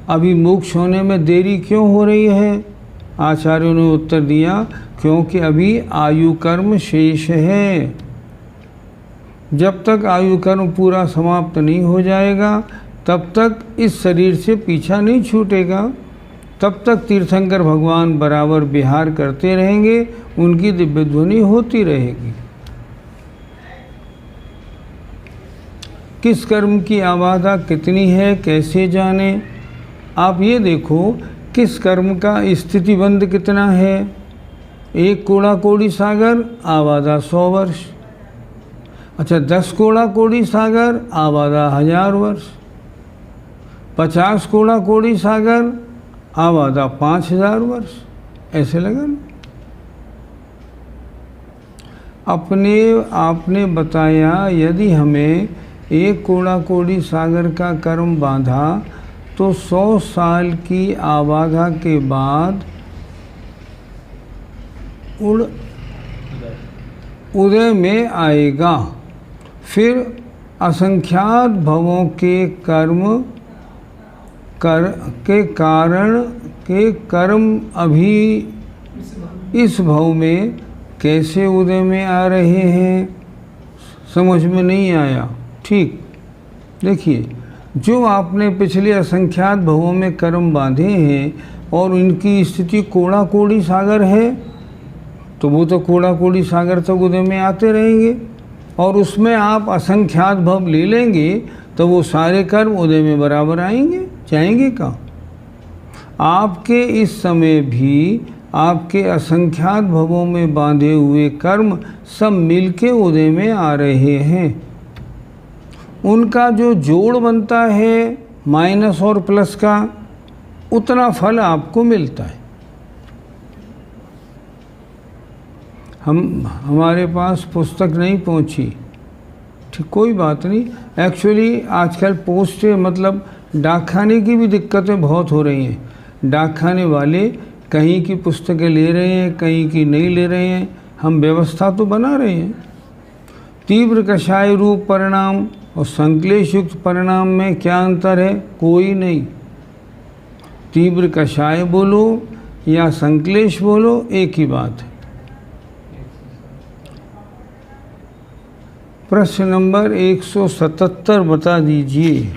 अभी मोक्ष होने में देरी क्यों हो रही है? आचार्यों ने उत्तर दिया, क्योंकि अभी आयु कर्म शेष है। जब तक आयु कर्म पूरा समाप्त नहीं हो जाएगा, तब तक इस शरीर से पीछा नहीं छूटेगा। तब तक तीर्थंकर भगवान बराबर विहार करते रहेंगे, उनकी दिव्य ध्वनि होती रहेगी। किस कर्म की आबादा कितनी है, कैसे जाने? आप ये देखो किस कर्म का स्थितिबंध कितना है? 1 कोड़ा कोड़ी सागर आबादा 100 वर्ष। अच्छा, 10 कोड़ा कोड़ी सागर आबादा 1000 वर्ष। 50 कोड़ा कोड़ी सागर आबादा 5000 वर्ष। ऐसे लगा ना? आपने बताया यदि हमें 1 कोड़ा कोड़ी सागर का कर्म बांधा तो 100 साल की आबादा के बाद उदय में आएगा। फिर असंख्यात भवों के कर्म अभी इस भव में कैसे उदय में आ रहे हैं? समझ में नहीं आया? ठीक, देखिए, जो आपने पिछले असंख्यात भवों में कर्म बांधे हैं और उनकी स्थिति कोड़ा कोड़ी सागर है, तो वो तो कोड़ा कोड़ी सागर तक उदय में आते रहेंगे, और उसमें आप असंख्यात भव ले लेंगे तो वो सारे कर्म उदय में बराबर आएंगे, जाएंगे कहाँ? आपके इस समय भी आपके असंख्यात भवों में बांधे हुए कर्म सब मिलके उदय में आ रहे हैं। उनका जो जोड़ बनता है माइनस और प्लस का, उतना फल आपको मिलता है। हमारे पास पुस्तक नहीं पहुंची, ठीक, कोई बात नहीं। एक्चुअली आजकल पोस्ट मतलब डाकखाने की भी दिक्कतें बहुत हो रही हैं। डाकखाने वाले कहीं की पुस्तकें ले रहे हैं, कहीं की नहीं ले रहे हैं। हम व्यवस्था तो बना रहे हैं। तीव्र कषाय रूप परिणाम और संक्लेश युक्त परिणाम में क्या अंतर है? कोई नहीं। तीव्र कषाय बोलो या संक्लेश बोलो, एक ही बात है। प्रश्न नंबर 177 बता दीजिए।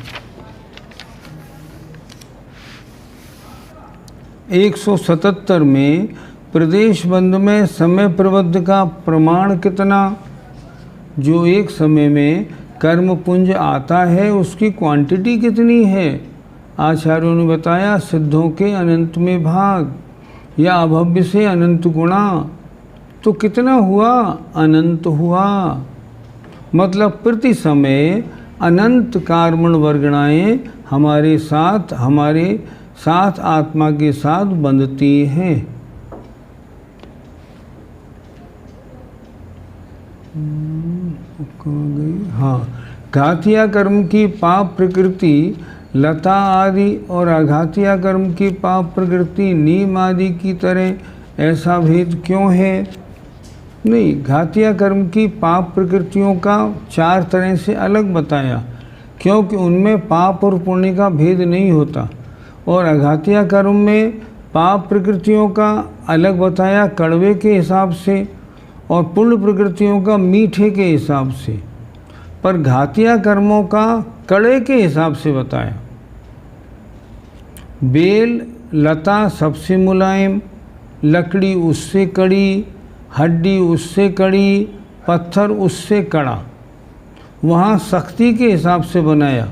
177 में प्रदेश बंद में समय प्रबद्ध का प्रमाण कितना? जो एक समय में कर्म पुंज आता है उसकी क्वांटिटी कितनी है? आचार्यों ने बताया सिद्धों के अनंत में भाग या अभव्य से अनंत गुणा। तो कितना हुआ? अनंत हुआ। मतलब प्रति समय अनंत कार्मण वर्गणाएं हमारे साथ आत्मा के साथ बंधती हैं। हाँ, घातिया कर्म की पाप प्रकृति लता आदि और अघातिया कर्म की पाप प्रकृति नीम आदि की तरह ऐसा भेद क्यों है? नहीं, घातिया कर्म की पाप प्रकृतियों का 4 तरह से अलग बताया, क्योंकि उनमें पाप और पुण्य का भेद नहीं होता। और अघातिया कर्म में पाप प्रकृतियों का अलग बताया कड़वे के हिसाब से, और पुण्य प्रकृतियों का मीठे के हिसाब से। पर घातिया कर्मों का कड़े के हिसाब से बताया। बेल लता सबसे मुलायम, लकड़ी उससे कड़ी, हड्डी उससे कड़ी, पत्थर उससे कड़ा। वहाँ सख्ती के हिसाब से बनाया,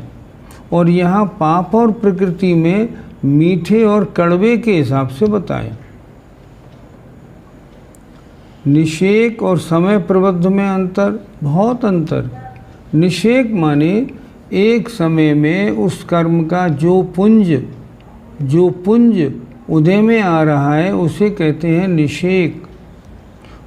और यहाँ पाप और प्रकृति में मीठे और कड़वे के हिसाब से बताया। निषेक और समय प्रबद्ध में अंतर, बहुत अंतर। निषेक माने एक समय में उस कर्म का जो पुंज उदय में आ रहा है उसे कहते हैं निषेक।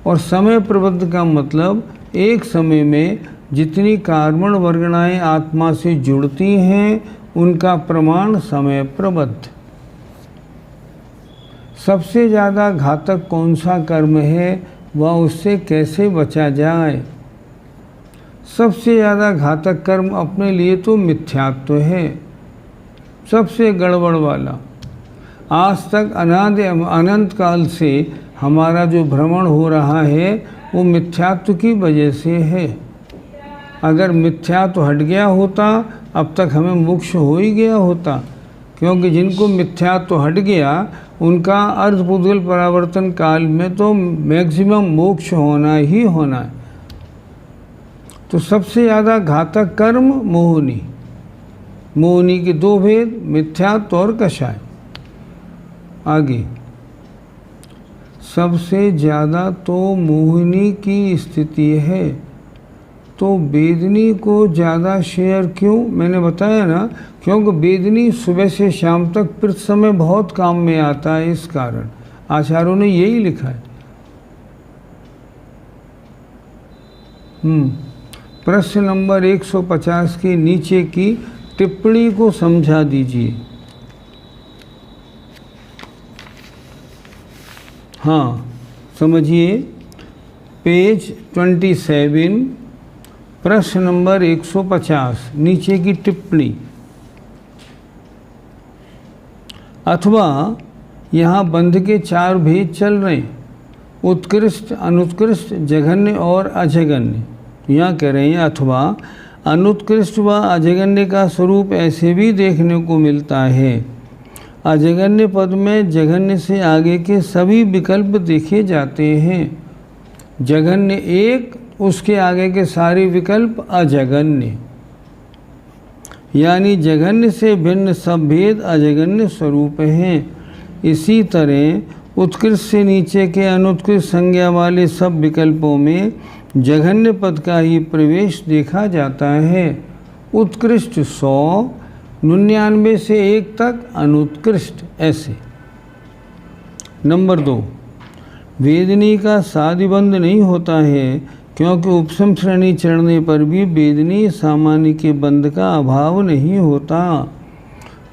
और समय प्रबद्ध का मतलब एक समय में जितनी कार्मण वर्गणाएं आत्मा से जुड़ती हैं उनका प्रमाण समय प्रबद्ध। सबसे ज़्यादा घातक कौन सा कर्म है व उससे कैसे बचा जाए? सबसे ज़्यादा घातक कर्म अपने लिए तो मिथ्यात्व है, सबसे गड़बड़ वाला। आज तक अनंत काल से हमारा जो भ्रमण हो रहा है वो मिथ्यात्व की वजह से है। अगर मिथ्यात्व हट गया होता अब तक हमें मोक्ष हो ही गया होता, क्योंकि जिनको मिथ्यात्व हट गया उनका अर्धपुद्गल परावर्तन काल में तो मैक्सिमम मोक्ष होना ही होना है। तो सबसे ज़्यादा घातक कर्म मोहिनी। मोहिनी के 2 भेद, मिथ्यात्व और कषाय। आगे सबसे ज़्यादा तो मोहिनी की स्थिति है, तो बेदनी को ज़्यादा शेयर क्यों? मैंने बताया ना, क्योंकि बेदनी सुबह से शाम तक प्रति समय बहुत काम में आता है, इस कारण आचार्यों ने यही लिखा है। प्रश्न नंबर 150 के नीचे की टिप्पणी को समझा दीजिए। हाँ समझिए, पेज 27 प्रश्न नंबर 150 नीचे की टिप्पणी। अथवा यहाँ बंध के 4 भेद चल रहे हैं, उत्कृष्ट, अनुत्कृष्ट, जघन्य और अजघन्य। यहाँ कह रहे हैं अथवा अनुत्कृष्ट व अजघन्य का स्वरूप ऐसे भी देखने को मिलता है। अजघन्य पद में जघन्य से आगे के सभी विकल्प देखे जाते हैं। जघन्य एक, उसके आगे के सारे विकल्प अजघन्य, यानी जघन्य से भिन्न सब भेद अजघन्य स्वरूप हैं। इसी तरह उत्कृष्ट से नीचे के अनुत्कृष्ट संज्ञा वाले सब विकल्पों में जघन्य पद का ही प्रवेश देखा जाता है। उत्कृष्ट 100, 99 से 1 तक अनुत्कृष्ट, ऐसे। नंबर 2, वेदनी का साधिबंध नहीं होता है, क्योंकि उपसम श्रेणी चढ़ने पर भी वेदनी सामान्य के बंध का अभाव नहीं होता।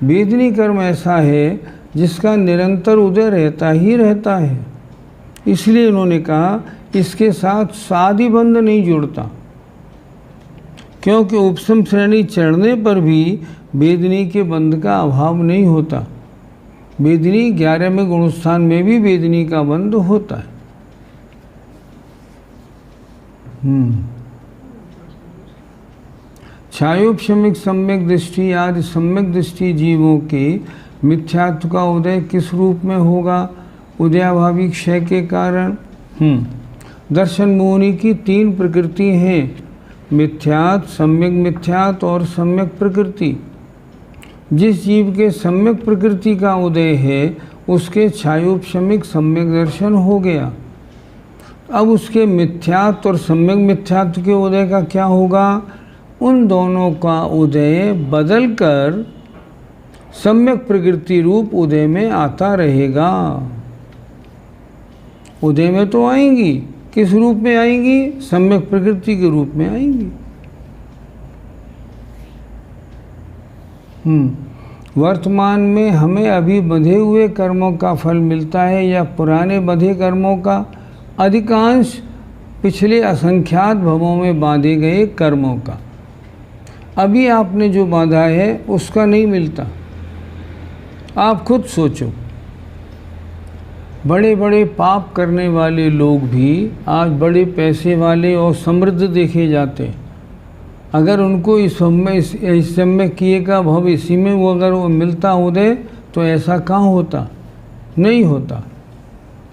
वेदनी कर्म ऐसा है जिसका निरंतर उदय रहता ही रहता है, इसलिए इन्होंने कहा इसके साथ साधिबंध नहीं जुड़ता, क्योंकि उपसम श्रेणी चढ़ने पर भी वेदनी के बंध का अभाव नहीं होता। वेदनी 11वें गुणस्थान में भी वेदनी का बंध होता है। छायोपशमिक सम्यक दृष्टि आदि सम्यक दृष्टि जीवों के मिथ्यात्व का उदय किस रूप में होगा? उदयाभावी क्षय के कारण। दर्शन मोहिनी की 3 प्रकृति हैं, मिथ्यात्व, सम्यक मिथ्यात्व और सम्यक प्रकृति। जिस जीव के सम्यक प्रकृति का उदय है उसके छायोपशमिक सम्यक दर्शन हो गया। अब उसके मिथ्यात्व और सम्यक मिथ्यात्व के उदय का क्या होगा? उन दोनों का उदय बदलकर सम्यक प्रकृति रूप उदय में आता रहेगा। उदय में तो आएंगी, किस रूप में आएंगी? सम्यक प्रकृति के रूप में आएंगी। वर्तमान में हमें अभी बंधे हुए कर्मों का फल मिलता है या पुराने बंधे कर्मों का? अधिकांश पिछले असंख्यात भवों में बांधे गए कर्मों का। अभी आपने जो बांधा है उसका नहीं मिलता। आप खुद सोचो, बड़े बड़े पाप करने वाले लोग भी आज बड़े पैसे वाले और समृद्ध देखे जाते हैं। अगर उनको इस समय किए का भव इसी में वो अगर वो मिलता उदय, तो ऐसा कहाँ होता? नहीं होता।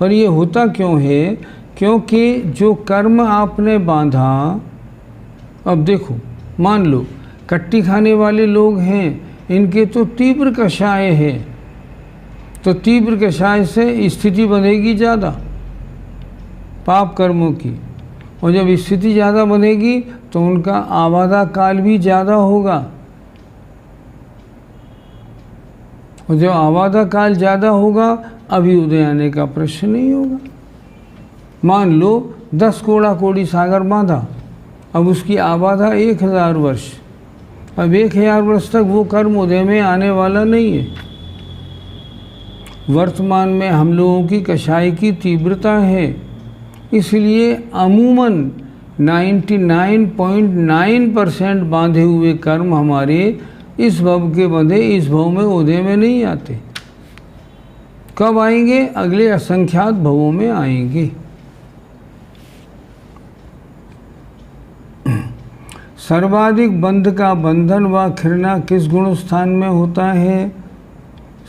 पर ये होता क्यों है? क्योंकि जो कर्म आपने बांधा, अब देखो, मान लो कट्टी खाने वाले लोग हैं, इनके तो तीव्र कषाय है, तो तीव्र कषाय से स्थिति बनेगी ज़्यादा पाप कर्मों की, और जब स्थिति ज़्यादा बनेगी तो उनका आबादा काल भी ज़्यादा होगा, और जब आबादा काल ज़्यादा होगा अभी उदय आने का प्रश्न नहीं होगा। मान लो 10 कोड़ा कोड़ी सागर बांधा, अब उसकी आबादा 1000 वर्ष, अब 1000 वर्ष तक वो कर्म उदय में आने वाला नहीं है। वर्तमान में हम लोगों की कषाय की तीव्रता है, इसलिए अमूमन 99.9% बांधे हुए कर्म हमारे इस भव के बंधे इस भव में उदय में नहीं आते। कब आएंगे? अगले असंख्यात भवों में आएंगे। सर्वाधिक बंध का बंधन व खिरना किस गुण स्थान में होता है?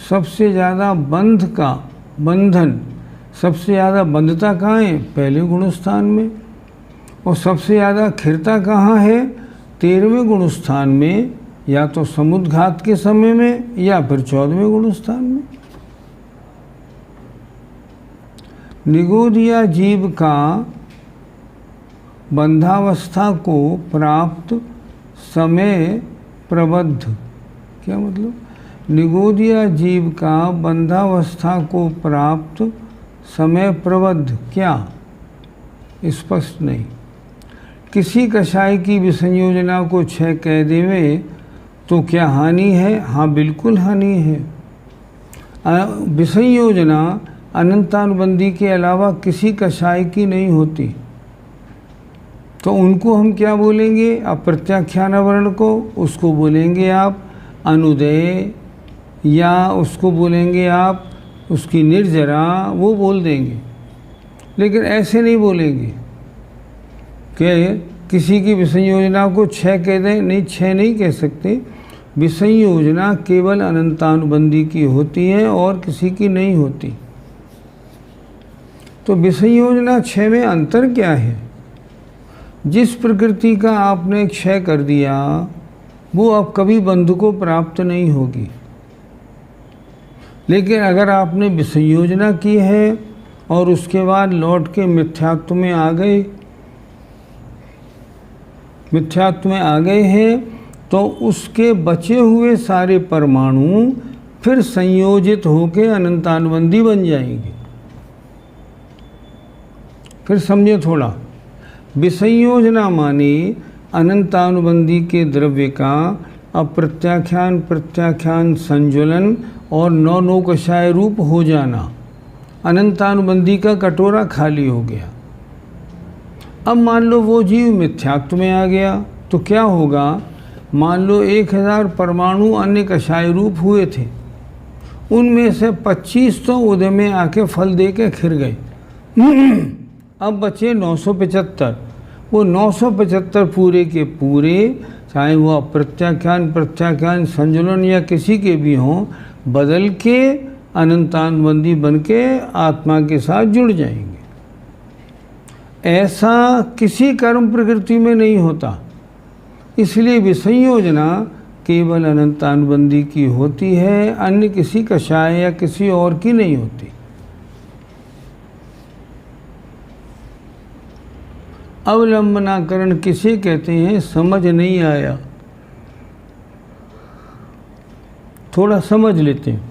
सबसे ज़्यादा बंध का बंधन, सबसे ज़्यादा बंधता कहाँ है? पहले गुण स्थान में। और सबसे ज़्यादा खिरता कहाँ है? 13वें गुण स्थान में, या तो समुद्घात के समय में या फिर 14वें गुण स्थान में। निगोदिया जीव का बंधावस्था को प्राप्त समय प्रबद्ध, क्या मतलब? निगोदिया जीव का बंधावस्था को प्राप्त समय प्रबद्ध, क्या? स्पष्ट नहीं। किसी कषाय की विसंयोजना को क्षय कह देवे तो क्या हानि है? हाँ, बिल्कुल हानि है। विसंयोजना अनंतानुबंधी के अलावा किसी कषाय की नहीं होती, तो उनको हम क्या बोलेंगे? अप्रत्याख्यान वर्ण को, उसको बोलेंगे आप अनुदय, या उसको बोलेंगे आप उसकी निर्जरा, वो बोल देंगे। लेकिन ऐसे नहीं बोलेंगे कि किसी की विसंयोजना को क्षय कह दें, नहीं, क्षय नहीं कह सकते। विसंयोजना केवल अनंतानुबंधी की होती है और किसी की नहीं होती। तो विसंयोजना क्षय में अंतर क्या है? जिस प्रकृति का आपने क्षय कर दिया वो अब कभी बंधु को प्राप्त नहीं होगी। लेकिन अगर आपने विसंयोजना की है और उसके बाद लौट के मिथ्यात्व में आ गए हैं, तो उसके बचे हुए सारे परमाणु फिर संयोजित होकर अनंतानुबंधी बन जाएंगे। फिर समझे थोड़ा, विसंयोजना माने अनंतानुबंधी के द्रव्य का अप्रत्याख्यान प्रत्याख्यान संज्वलन और नौकषाय रूप हो जाना। अनंतानुबंधी का कटोरा खाली हो गया। अब मान लो वो जीव मिथ्यात्व में आ गया तो क्या होगा? मान लो 1000 परमाणु अन्य कषाय रूप हुए थे, उनमें से 25 तो उदय में आके फल दे के खिर गए। अब बचे 975। वो 975 पूरे के पूरे, चाहे वो प्रत्याख्यान प्रत्याख्यान संजुलन या किसी के भी हों, बदल के अनंतानुबंधी बन के आत्मा के साथ जुड़ जाएंगे। ऐसा किसी कर्म प्रकृति में नहीं होता। इसलिए विसंयोजना केवल अनंतानुबंधी की होती है, अन्य किसी कषाय या किसी और की नहीं होती। अवलंबनाकरण किसे कहते हैं? समझ नहीं आया, थोड़ा समझ लेते हैं।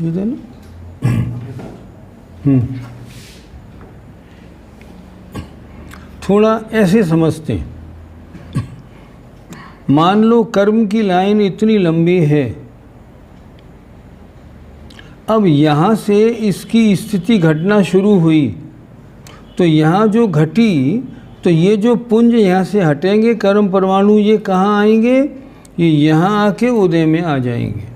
ये ना थोड़ा ऐसे समझते हैं। मान लो कर्म की लाइन इतनी लंबी है, अब यहाँ से इसकी स्थिति घटना शुरू हुई, तो यहाँ जो घटी, तो ये जो पुंज यहाँ से हटेंगे कर्म परमाणु, ये कहाँ आएंगे? ये यहाँ आके उदय में आ जाएंगे।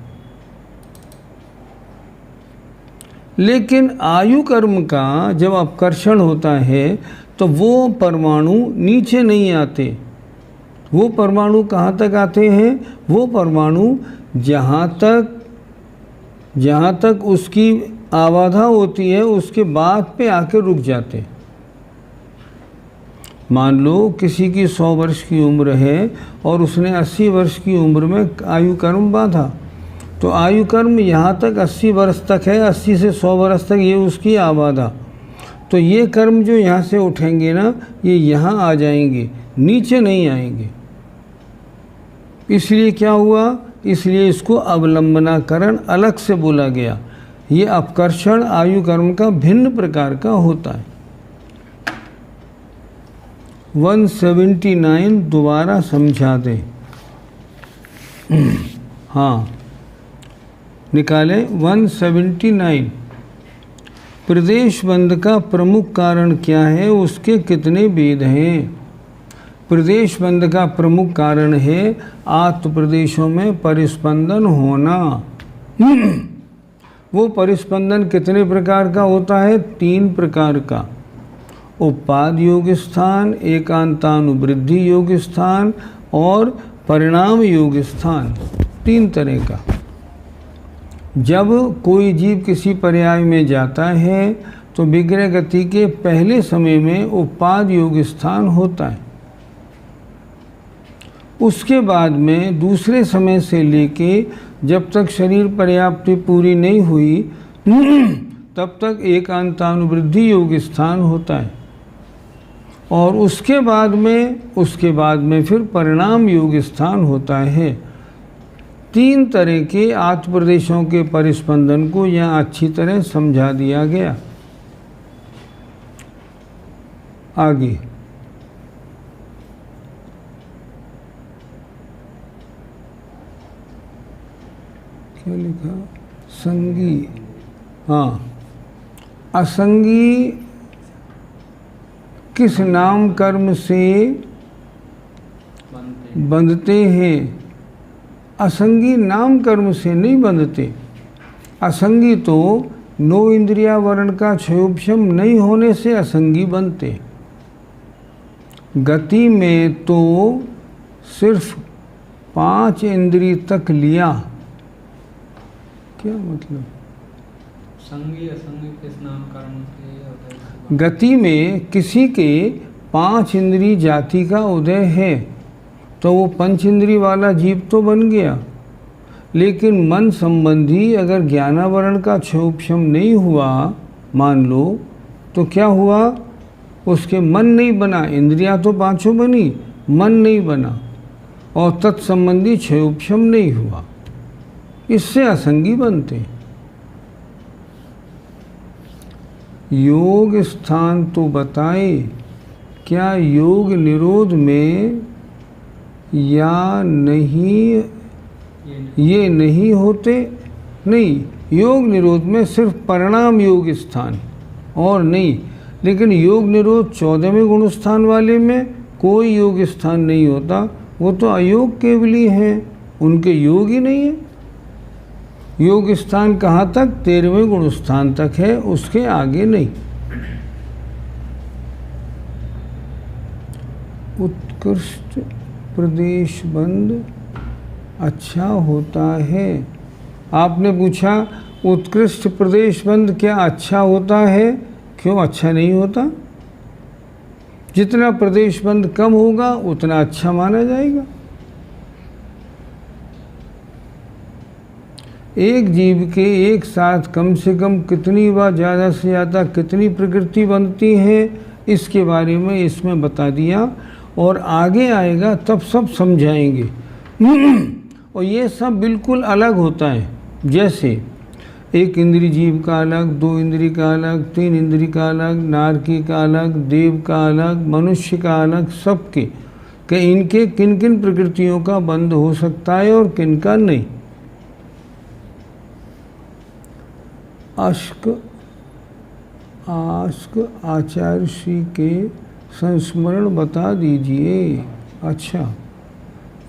लेकिन आयु कर्म का जब अपकर्षण होता है तो वो परमाणु नीचे नहीं आते। वो परमाणु कहाँ तक आते हैं? वो परमाणु जहाँ तक उसकी आबाधा होती है उसके बाद पे आके रुक जाते हैं। मान लो किसी की 100 वर्ष की उम्र है और उसने 80 वर्ष की उम्र में आयु कर्म बांधा, तो आयु कर्म यहाँ तक 80 वर्ष तक है, 80 से 100 वर्ष तक ये उसकी आबादा। तो ये कर्म जो यहाँ से उठेंगे ना, ये यहाँ आ जाएंगे, नीचे नहीं आएंगे। इसलिए क्या हुआ? इसलिए इसको अवलंबनाकरण अलग से बोला गया। ये अपकर्षण आयु कर्म का भिन्न प्रकार का होता है। 179 दोबारा समझा दें। हाँ, निकालें 179। प्रदेश बंध का प्रमुख कारण क्या है? उसके कितने भेद हैं? प्रदेश बंध का प्रमुख कारण है आत्म प्रदेशों में परिस्पंदन होना। वो परिस्पंदन कितने प्रकार का होता है? 3 प्रकार का। उपाद योग स्थान, एकांतानुवृद्धि योग स्थान और परिणाम योग स्थान, 3 तरह का। जब कोई जीव किसी पर्याय में जाता है तो विग्रह गति के पहले समय में उपाद योग स्थान होता है। उसके बाद में दूसरे समय से लेके जब तक शरीर पर्याप्ति पूरी नहीं हुई तब तक एकांतानुवृद्धि योग स्थान होता है, और उसके बाद में फिर परिणाम योग स्थान होता है। 3 तरह के आत्मप्रदेशों के परिस्पंदन को यहाँ अच्छी तरह समझा दिया गया। आगे क्या लिखा? संगी, हाँ, असंगी किस नाम कर्म से बंधते हैं? असंगी नाम कर्म से नहीं बंधते। असंगी तो 9 इंद्रिया वर्ण का क्षयोपशम नहीं होने से असंगी बनते। गति में तो सिर्फ 5 इंद्रिय तक लिया। क्या मतलब? संगी असंगी किस नाम कर्म से होता है? गति में किसी के 5 इंद्रिय जाति का उदय है तो वो 5 इंद्रिय वाला जीव तो बन गया, लेकिन मन संबंधी अगर ज्ञानावरण का क्षयोपशम नहीं हुआ मान लो, तो क्या हुआ? उसके मन नहीं बना, इंद्रियां तो 5 बनी, मन नहीं बना और तत्संबंधी क्षयोपशम नहीं हुआ, इससे असंगी बनते। योग स्थान तो बताए, क्या योग निरोध में या नहीं ये नहीं होते? नहीं, योग निरोध में सिर्फ परिणाम योग स्थान और नहीं, लेकिन योग निरोध 14वें गुण स्थान वाले में कोई योग स्थान नहीं होता, वो तो अयोग केवली हैं, उनके योग ही नहीं है। योग स्थान कहाँ तक? 13वें गुण स्थान तक है, उसके आगे नहीं। उत्कृष्ट प्रदेश बंद अच्छा होता है। आपने पूछा उत्कृष्ट प्रदेश बंद क्या अच्छा होता है? क्यों अच्छा नहीं होता? जितना प्रदेश बंद कम होगा उतना अच्छा माना जाएगा। एक जीव के एक साथ कम से कम कितनी व ज़्यादा से ज़्यादा कितनी प्रकृति बनती है, इसके बारे में इसमें बता दिया, और आगे आएगा तब सब समझाएंगे। और ये सब बिल्कुल अलग होता है, जैसे एक इंद्रिय जीव का अलग, 2 इंद्रिय का अलग, 3 इंद्रिय का अलग, नारकी का अलग, देव का अलग, मनुष्य का अलग, सबके कि इनके किन किन प्रकृतियों का बंध हो सकता है और किन का नहीं। आस्क आचार्य श्री के संस्मरण बता दीजिए। अच्छा,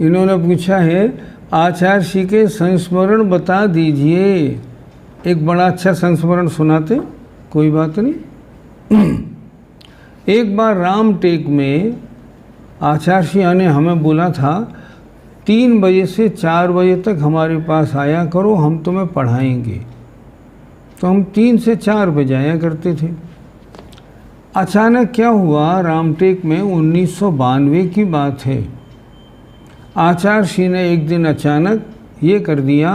इन्होंने पूछा है आचार्य श्री के संस्मरण बता दीजिए। एक बड़ा अच्छा संस्मरण सुनाते, कोई बात नहीं। एक बार रामटेक में आचार्य श्री ने हमें बोला था 3 बजे से 4 बजे तक हमारे पास आया करो, हम तुम्हें पढ़ाएंगे। तो हम 3 से 4 बजे आया करते थे। अचानक क्या हुआ, रामटेक में 1992 की बात है, आचार्य श्री ने एक दिन अचानक ये कर दिया,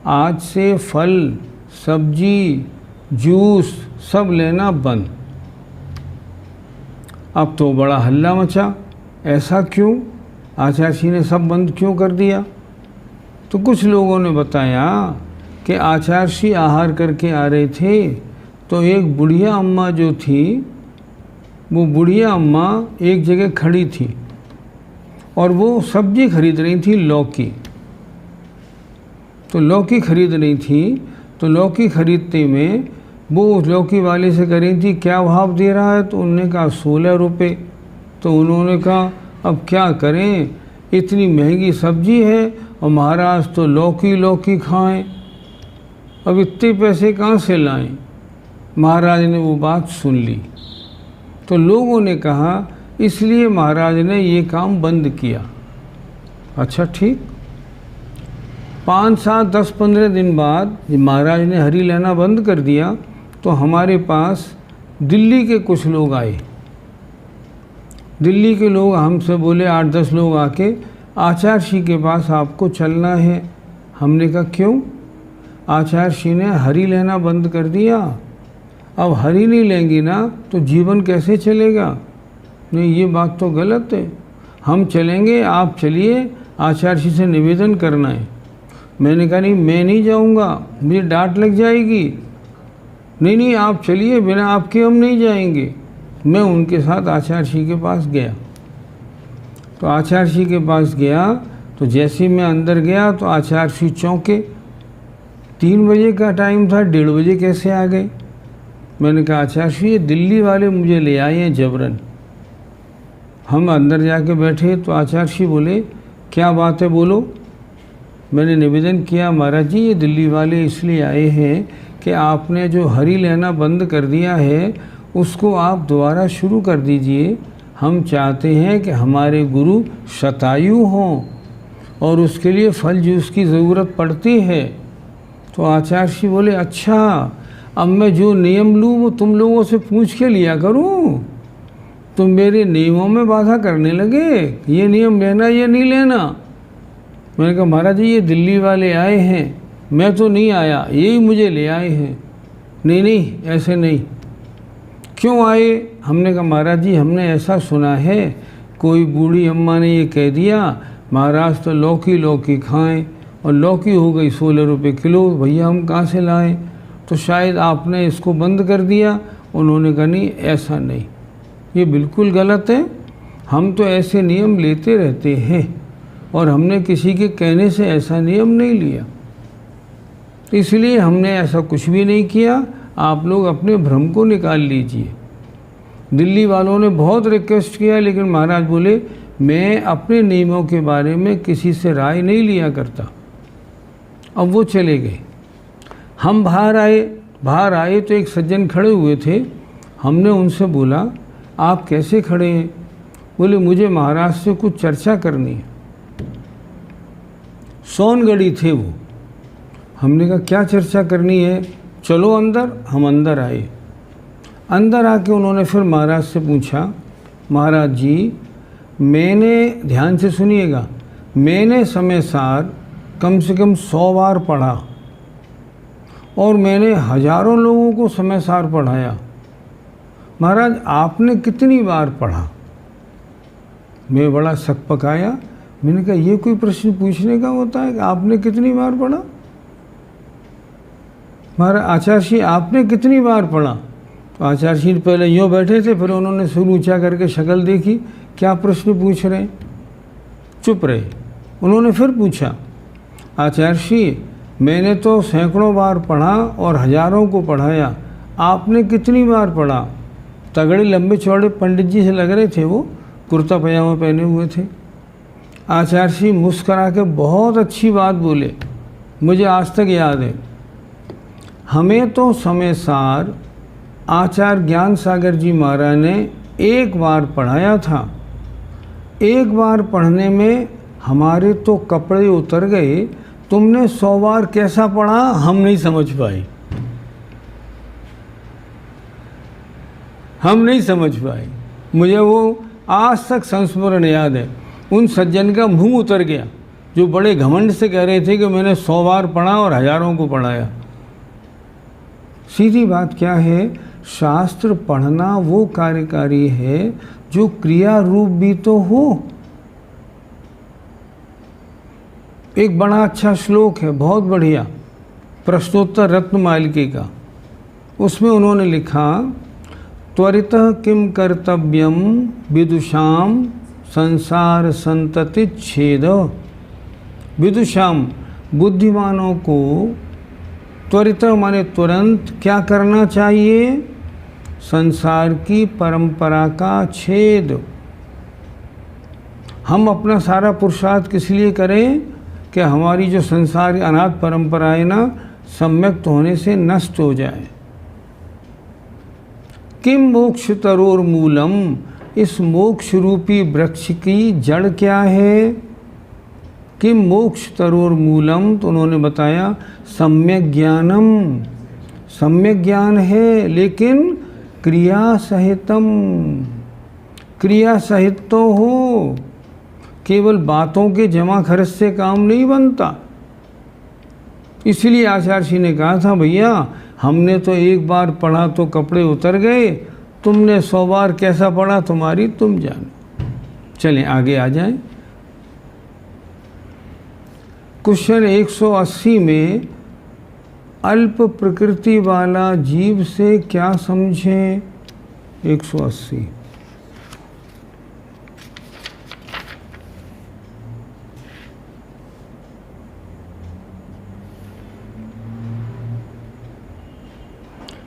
आज से फल सब्जी जूस सब लेना बंद। अब तो बड़ा हल्ला मचा, ऐसा क्यों? आचार्य श्री ने सब बंद क्यों कर दिया? तो कुछ लोगों ने बताया कि आचार्य श्री आहार करके आ रहे थे, तो एक बुढ़िया अम्मा जो थी, वो बुढ़िया अम्मा एक जगह खड़ी थी और वो सब्जी खरीद रही थी, लौकी। तो लौकी खरीद रही थी, तो लौकी खरीदते में वो उस लौकी वाले से कह रही थी क्या भाव दे रहा है? तो उन्होंने कहा 16 रुपये। तो उन्होंने कहा अब क्या करें, इतनी महंगी सब्जी है और महाराज तो लौकी लौकी खाएं, अब इतने पैसे कहाँ से लाएं? महाराज ने वो बात सुन ली। तो लोगों ने कहा इसलिए महाराज ने ये काम बंद किया। अच्छा ठीक। 5, 7, 10, 15 दिन बाद जब महाराज ने हरी लेना बंद कर दिया, तो हमारे पास दिल्ली के कुछ लोग आए। दिल्ली के लोग हमसे बोले, 8-10 लोग आके आचार्य श्री के पास आपको चलना है। हमने कहा क्यों? आचार्य श्री ने हरी लेना बंद कर दिया अब हरी नहीं लेंगी ना तो जीवन कैसे चलेगा? नहीं, ये बात तो गलत है। हम चलेंगे, आप चलिए, आचार्य जी से निवेदन करना है। मैंने कहा नहीं, मैं नहीं जाऊंगा, मुझे डांट लग जाएगी। नहीं नहीं, आप चलिए, बिना आपके हम नहीं जाएंगे। मैं उनके साथ आचार्य जी के पास गया। तो आचार्य जी के पास गया तो जैसे ही मैं अंदर गया तो आचार्य जी चौंके। 3 बजे का टाइम था, 1:30 बजे कैसे आ गए? मैंने कहा आचार्य जी, ये दिल्ली वाले मुझे ले आए हैं जबरन। हम अंदर जाके बैठे तो आचार्य जी बोले, क्या बात है, बोलो। मैंने निवेदन किया, महाराज जी ये दिल्ली वाले इसलिए आए हैं कि आपने जो हरी लेना बंद कर दिया है उसको आप दोबारा शुरू कर दीजिए। हम चाहते हैं कि हमारे गुरु शतायु हों और उसके लिए फल जूस की ज़रूरत पड़ती है। तो आचार्य जी बोले, अच्छा, अब मैं जो नियम लूँ वो तुम लोगों से पूछ के लिया करूँ? तुम मेरे नियमों में बाधा करने लगे, ये नियम लेना ये नहीं लेना। मैंने कहा महाराज जी ये दिल्ली वाले आए हैं, मैं तो नहीं आया, यही मुझे ले आए हैं। नहीं नहीं, ऐसे नहीं। क्यों आए? हमने कहा महाराज जी हमने ऐसा सुना है, कोई बूढ़ी अम्मा ने ये कह दिया महाराज तो लौकी लौकी खाएं, और लौकी हो गई 16 रुपये किलो। भैया हम कहाँ से लाएं? तो शायद आपने इसको बंद कर दिया। उन्होंने कहा नहीं, ऐसा नहीं, ये बिल्कुल गलत है। हम तो ऐसे नियम लेते रहते हैं और हमने किसी के कहने से ऐसा नियम नहीं लिया, इसलिए हमने ऐसा कुछ भी नहीं किया। आप लोग अपने भ्रम को निकाल लीजिए। दिल्ली वालों ने बहुत रिक्वेस्ट किया, लेकिन महाराज बोले मैं अपने नियमों के बारे में किसी से राय नहीं लिया करता। अब वो चले गए। हम बाहर आए तो एक सज्जन खड़े हुए थे। हमने उनसे बोला आप कैसे खड़े हैं? बोले मुझे महाराज से कुछ चर्चा करनी है। सोनगढ़ी थे वो। हमने कहा क्या चर्चा करनी है? चलो अंदर। हम अंदर आए। अंदर आके उन्होंने फिर महाराज से पूछा, महाराज जी मैंने, ध्यान से सुनिएगा, मैंने समय सार कम से कम 100 बार पढ़ा और मैंने हजारों लोगों को समय सार पढ़ाया। महाराज आपने कितनी बार पढ़ा? मैं बड़ा सकपकाया। मैंने कहा ये कोई प्रश्न पूछने का होता है कि आपने कितनी बार पढ़ा? महाराज आचार्य जी आपने कितनी बार पढ़ा? तो आचार्य जी पहले यूँ बैठे थे, फिर उन्होंने सिर ऊंचा करके शक्ल देखी, क्या प्रश्न पूछ रहे हैं, चुप रहे। उन्होंने फिर पूछा, आचार्य जी मैंने तो सैकड़ों बार पढ़ा और हजारों को पढ़ाया, आपने कितनी बार पढ़ा? तगड़े लंबे चौड़े पंडित जी से लग रहे थे वो, कुर्ता पजामा पहने हुए थे। आचार्य जी मुस्करा के बहुत अच्छी बात बोले, मुझे आज तक याद है। हमें तो समय सार आचार्य ज्ञान सागर जी महाराज ने एक बार पढ़ाया था। एक बार पढ़ने में हमारे तो कपड़े उतर गए। तुमने 100 बार कैसा पढ़ा हम नहीं समझ पाए। हम नहीं समझ पाए। मुझे वो आज तक संस्मरण याद है। उन सज्जन का मुंह उतर गया जो बड़े घमंड से कह रहे थे कि मैंने 100 बार पढ़ा और हजारों को पढ़ाया। सीधी बात क्या है, शास्त्र पढ़ना वो कार्यकारी है जो क्रिया रूप भी तो हो। एक बड़ा अच्छा श्लोक है, बहुत बढ़िया, प्रश्नोत्तर रत्नमालिके का। उसमें उन्होंने लिखा, त्वरितः किम कर्तव्यम विदुषाम संसार संतति छेद। विदुषाम बुद्धिमानों को त्वरितः माने तुरंत क्या करना चाहिए? संसार की परंपरा का छेद। हम अपना सारा पुरुषार्थ किस लिए करें कि हमारी जो संसार की अनाथ परंपराएं ना सम्यक्त होने से नष्ट हो जाए। किम मोक्ष तरोर मूलम, इस मोक्ष रूपी वृक्ष की जड़ क्या है? किम मोक्ष तरोर मूलम, तो उन्होंने बताया सम्यक ज्ञानम। सम्यक ज्ञान है लेकिन क्रिया सहितम, क्रिया सहित तो हो। केवल बातों के जमा खर्च से काम नहीं बनता। इसलिए आचार्य जी ने कहा था, भैया हमने तो एक बार पढ़ा तो कपड़े उतर गए, तुमने 100 बार कैसा पढ़ा तुम्हारी तुम जानो। चलें आगे आ जाएं। क्वेश्चन 180 में अल्प प्रकृति वाला जीव से क्या समझें? 180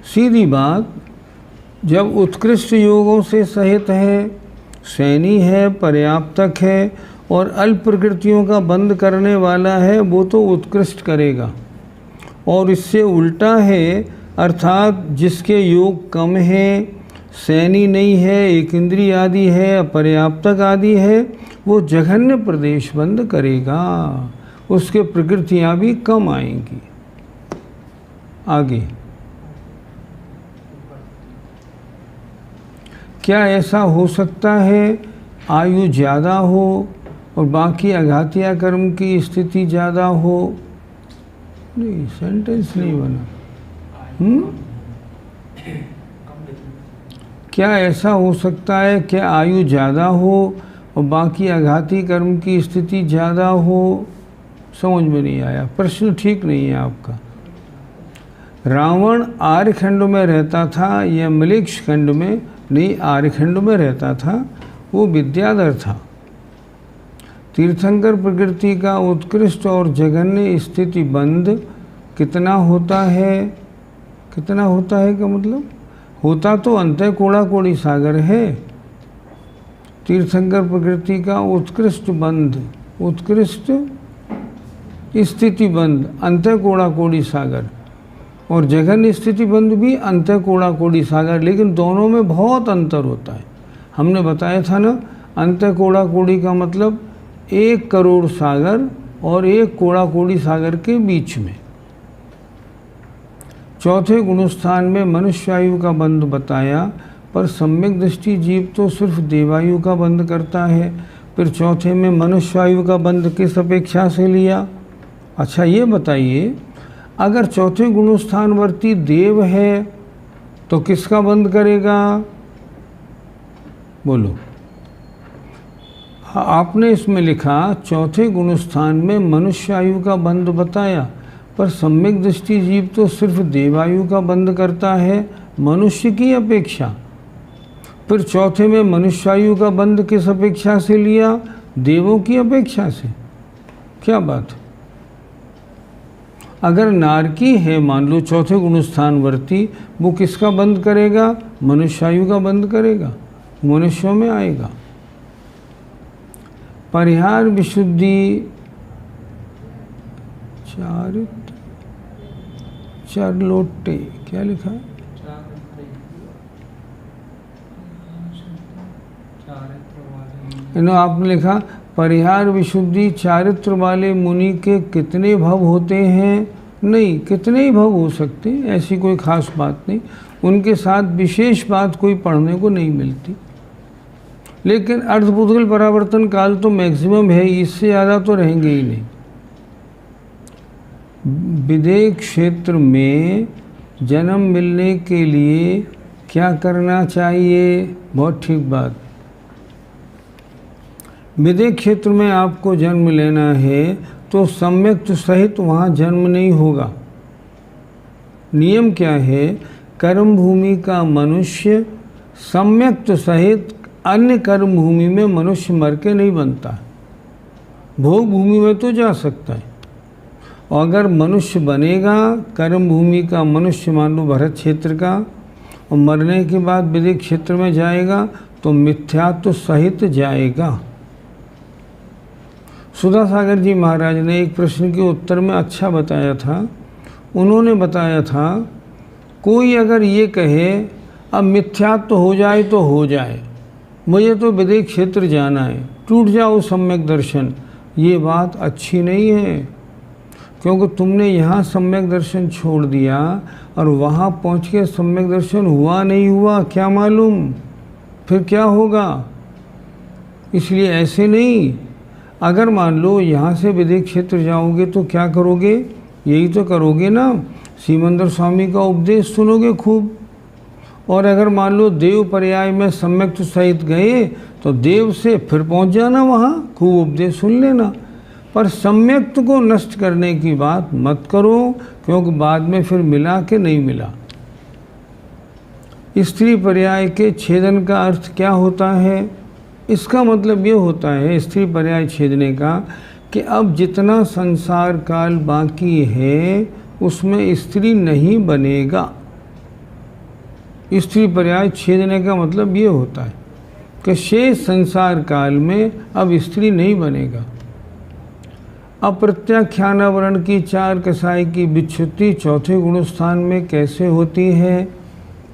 सीधी बात, जब उत्कृष्ट योगों से सहित है, सैनी है, पर्याप्तक है और अल्प प्रकृतियों का बंद करने वाला है, वो तो उत्कृष्ट करेगा। और इससे उल्टा है, अर्थात जिसके योग कम है, सैनी नहीं है, एक इंद्रिय आदि है, अपर्याप्तक आदि है, वो जघन्य प्रदेश बंद करेगा, उसके प्रकृतियाँ भी कम आएंगी। आगे, क्या ऐसा हो सकता है आयु ज़्यादा हो और बाकी अघातिया कर्म की स्थिति ज़्यादा हो? नहीं, सेंटेंस नहीं बना। क्या ऐसा हो सकता है कि आयु ज़्यादा हो और बाकी आघाती कर्म की स्थिति ज़्यादा हो? समझ में नहीं आया, प्रश्न ठीक नहीं है आपका। रावण आर्यखंड में रहता था या मलेक्ष खंड में? नहीं, आर्यखंड में रहता था, वो विद्याधर था। तीर्थंकर प्रकृति का उत्कृष्ट और जघन्य स्थिति बंद कितना होता है? कितना होता है का मतलब, होता तो अंतः कोड़ा कोड़ी सागर है। तीर्थंकर प्रकृति का उत्कृष्ट बंद, उत्कृष्ट स्थिति बंद, अंतः कोड़ा कोड़ी सागर, और जघन्य स्थिति बंद भी अंतः कोड़ा कोड़ी सागर, लेकिन दोनों में बहुत अंतर होता है। हमने बताया था ना, अंतः कोड़ा कोड़ी का मतलब 1 करोड़ सागर और 1 कोड़ा कोड़ी सागर के बीच में। चौथे गुणस्थान में मनुष्य आयु का बंध बताया, पर सम्यक दृष्टि जीव तो सिर्फ देवायु का बंध करता है। फिर चौथे में मनुष्य आयु का बंध किस अपेक्षा से लिया? अच्छा ये बताइए, अगर चौथे गुणस्थानवर्ती देव है तो किसका बंद करेगा? बोलो। आपने इसमें लिखा चौथे गुणस्थान में मनुष्य आयु का बंध बताया, पर सम्यक दृष्टि जीव तो सिर्फ देवायु का बंध करता है मनुष्य की अपेक्षा। फिर चौथे में मनुष्यायु का बंध किस अपेक्षा से लिया? देवों की अपेक्षा से। क्या बात? अगर नारकी है मान लो चौथे गुणस्थानवर्ती, वो किसका बंद करेगा? मनुष्यायु का बंद करेगा, मनुष्यों में आएगा। परिहार विशुद्धि चारलोटे, क्या लिखा है? आपने लिखा परिहार विशुद्धि चारित्र वाले मुनि के कितने भव होते हैं? नहीं, कितने ही भव हो सकते, ऐसी कोई खास बात नहीं। उनके साथ विशेष बात कोई पढ़ने को नहीं मिलती, लेकिन अर्धपुद्गल परावर्तन काल तो मैक्सिमम है, इससे ज़्यादा तो रहेंगे ही नहीं। विदेह क्षेत्र में जन्म मिलने के लिए क्या करना चाहिए? बहुत ठीक बात। विदेह क्षेत्र में आपको जन्म लेना है तो सम्यक सहित वहाँ जन्म नहीं होगा। नियम क्या है? कर्म भूमि का मनुष्य सम्यक सहित अन्य कर्म भूमि में मनुष्य मर के नहीं बनता। भोग भूमि में तो जा सकता है, और अगर मनुष्य बनेगा कर्म भूमि का मनुष्य, मान लो भरत क्षेत्र का, और मरने के बाद विदेह क्षेत्र में जाएगा तो मिथ्यात्व सहित जाएगा। सुधा सागर जी महाराज ने एक प्रश्न के उत्तर में अच्छा बताया था। उन्होंने बताया था, कोई अगर ये कहे अब मिथ्यात्व हो जाए तो हो जाए, मुझे तो विदेह क्षेत्र जाना है, टूट जाओ सम्यक दर्शन, ये बात अच्छी नहीं है। क्योंकि तुमने यहाँ सम्यक दर्शन छोड़ दिया और वहाँ पहुँच के सम्यक दर्शन हुआ नहीं हुआ क्या मालूम, फिर क्या होगा। इसलिए ऐसे नहीं। अगर मान लो यहाँ से विदेह क्षेत्र जाओगे तो क्या करोगे? यही तो करोगे ना, सीमंदर स्वामी का उपदेश सुनोगे खूब। और अगर मान लो देव पर्याय में सम्यक्त सहित गए तो देव से फिर पहुंच जाना वहाँ, खूब उपदेश सुन लेना। पर सम्यक्त को नष्ट करने की बात मत करो, क्योंकि बाद में फिर मिला कि नहीं मिला। स्त्री पर्याय के छेदन का अर्थ क्या होता है? इसका मतलब ये होता है स्त्री पर्याय छेदने का कि अब जितना संसार काल बाकी है उसमें स्त्री नहीं बनेगा। स्त्री पर्याय छेदने का मतलब ये होता है कि शेष संसार काल में अब स्त्री नहीं बनेगा। अप्रत्याख्यानावरण की 4 कसाई की विच्छुत्ति चौथे गुणस्थान में कैसे होती है?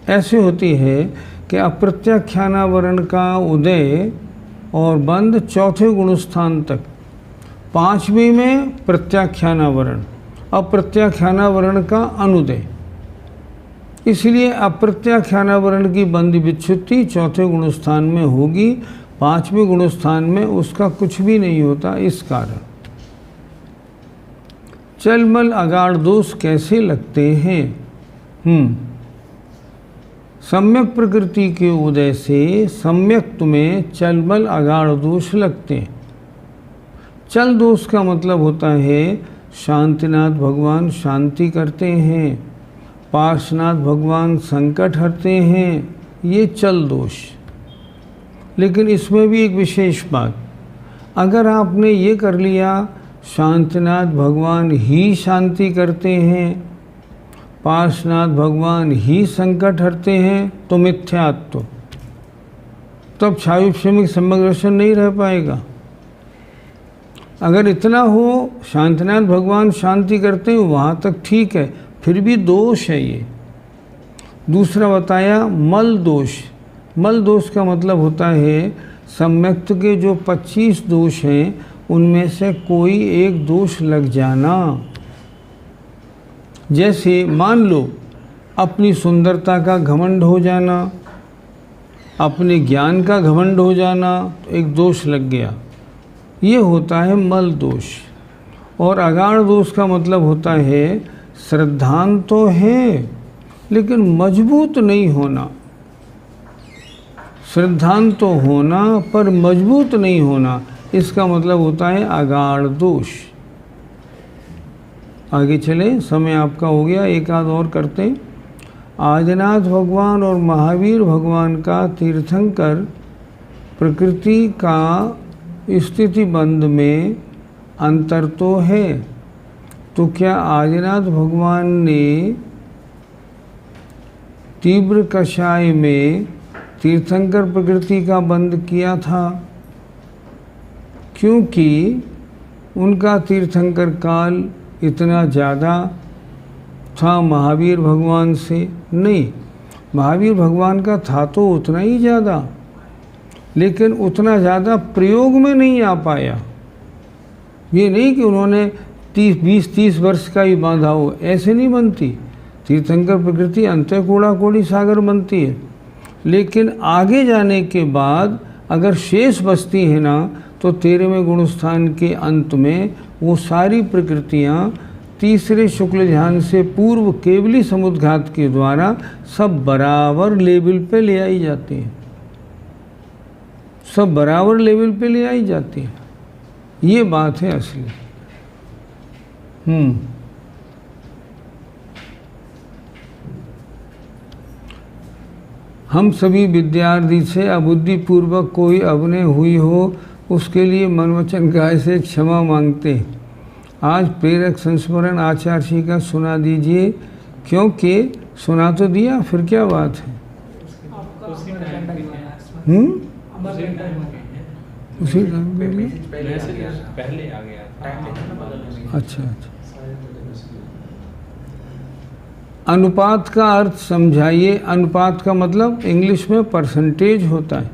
ऐसे होती है कि अप्रत्याख्यानावरण का उदय और बंद चौथे गुणस्थान तक, 5वीं में प्रत्याख्यानावरण, अप्रत्याख्यानावरण का अनुदय। इसलिए अप्रत्याख्यानावरण की बंद विच्छुत्ति चौथे गुणस्थान में होगी, 5वें गुणस्थान में उसका कुछ भी नहीं होता। इस कारण चलमल अगाढ़ दोष कैसे लगते हैं? सम्यक प्रकृति के उदय से सम्यक्त में चलमल अगाढ़ दोष लगते हैं। चल दोष का मतलब होता है शांतिनाथ भगवान शांति करते हैं, पार्श्वनाथ भगवान संकट हरते हैं, ये चल दोष। लेकिन इसमें भी एक विशेष बात, अगर आपने ये कर लिया शांतिनाथ भगवान ही शांति करते हैं, पार्श्वनाथ भगवान ही संकट हरते हैं, तो मिथ्यात्व, तब छायुष्यमिक सम्यक दर्शन नहीं रह पाएगा। अगर इतना हो शांतिनाथ भगवान शांति करते हैं वहाँ तक ठीक है, फिर भी दोष है ये। दूसरा बताया मल दोष। मल दोष का मतलब होता है सम्यक्त के जो 25 दोष हैं उनमें से कोई एक दोष लग जाना। जैसे मान लो अपनी सुंदरता का घमंड हो जाना, अपने ज्ञान का घमंड हो जाना, तो एक दोष लग गया, ये होता है मल दोष। और अगाढ़ दोष का मतलब होता है श्रद्धान तो है लेकिन मजबूत नहीं होना। श्रद्धान तो होना पर मजबूत नहीं होना, इसका मतलब होता है अगाढ़ दोष। आगे चले, समय आपका हो गया, एक आध और करते हैं। आदिनाथ भगवान और महावीर भगवान का तीर्थंकर प्रकृति का स्थिति बंध में अंतर तो है, तो क्या आदिनाथ भगवान ने तीव्र कषाय में तीर्थंकर प्रकृति का बंध किया था? क्योंकि उनका तीर्थंकर काल इतना ज़्यादा था महावीर भगवान से नहीं। महावीर भगवान का था तो उतना ही ज़्यादा, लेकिन उतना ज़्यादा प्रयोग में नहीं आ पाया। ये नहीं कि उन्होंने 20-30 वर्ष का ही बांधा हो, ऐसे नहीं बनती। तीर्थंकर प्रकृति अंतः कोड़ा कोड़ी सागर बनती है, लेकिन आगे जाने के बाद अगर शेष बचती है ना, तो 13वें गुणस्थान के अंत में वो सारी प्रकृतियाँ तीसरे शुक्ल ध्यान से पूर्व केवली समुद्घात के द्वारा सब बराबर लेवल पे ले आई जाती हैं, सब बराबर लेवल पे ले आई जाती हैं। ये बात है असली। हम सभी विद्यार्थी से अबुद्धिपूर्वक कोई अभिनय हुई हो उसके लिए मनवचन गाय से क्षमा मांगते हैं। आज प्रेरक संस्मरण आचार्य श्री का सुना दीजिए, क्योंकि सुना तो दिया, फिर क्या बात है। उसी टाइम पहले आ गया। अच्छा। अनुपात का अर्थ समझाइए। अनुपात का मतलब इंग्लिश में परसेंटेज होता है।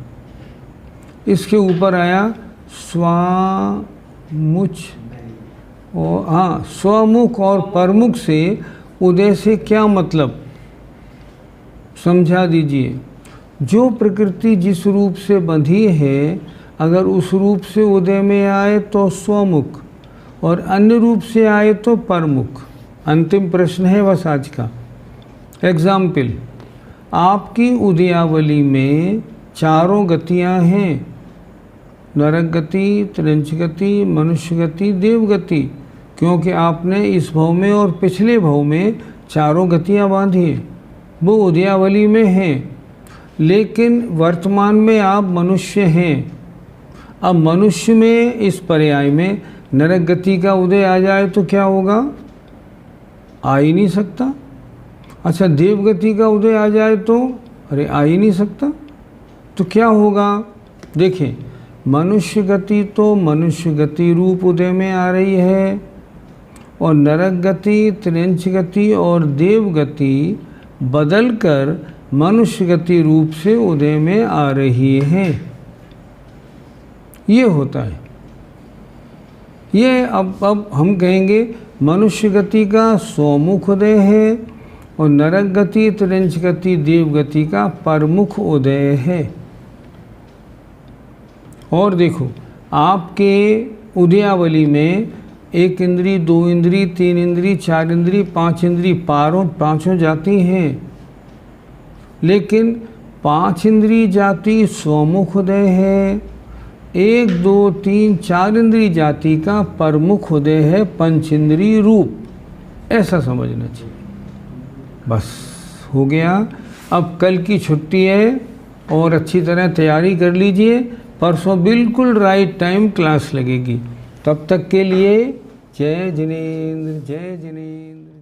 इसके ऊपर आया स्वामुच, और हाँ, स्वमुख और परमुख से उदय से क्या मतलब, समझा दीजिए। जो प्रकृति जिस रूप से बंधी है, अगर उस रूप से उदय में आए तो स्वमुख, और अन्य रूप से आए तो परमुख। अंतिम प्रश्न है बस आज का। एग्जाम्पल, आपकी उदयावली में चारों गतियां हैं, नरक गति, त्रिंच गति, मनुष्य गति, देव गति, क्योंकि आपने इस भव में और पिछले भव में चारों गतियां बांधी हैं, वो उदयावली में हैं। लेकिन वर्तमान में आप मनुष्य हैं। अब मनुष्य में इस पर्याय में नरक गति का उदय आ जाए तो क्या होगा? आ ही नहीं सकता। अच्छा, देवगति का उदय आ जाए तो अरे आ ही नहीं सकता। तो क्या होगा? देखिए, मनुष्य गति तो मनुष्य गति रूप उदय में आ रही है, और नरक गति, त्रिंच गति और देव गति बदलकर मनुष्य गति रूप से उदय में आ रही है। ये होता है। ये अब हम कहेंगे मनुष्य गति का स्वमुख उदय है और नरक गति, त्रिंच गति, देव गति का परमुख उदय है। और देखो, आपके उदयावली में 1 इंद्री, 2 इंद्री, 3 इंद्री, 4 इंद्री, 5 इंद्री, पांचों जाति हैं। लेकिन 5 इंद्री जाति स्वमुख उदय है, 1, 2, 3, 4 इंद्री जाति का प्रमुख उदय है पंच इंद्री रूप। ऐसा समझना चाहिए। बस हो गया। अब कल की छुट्टी है और अच्छी तरह तैयारी कर लीजिए। परसों बिल्कुल राइट टाइम क्लास लगेगी। तब तक के लिए जय जिनेंद्र, जय जिनेंद्र।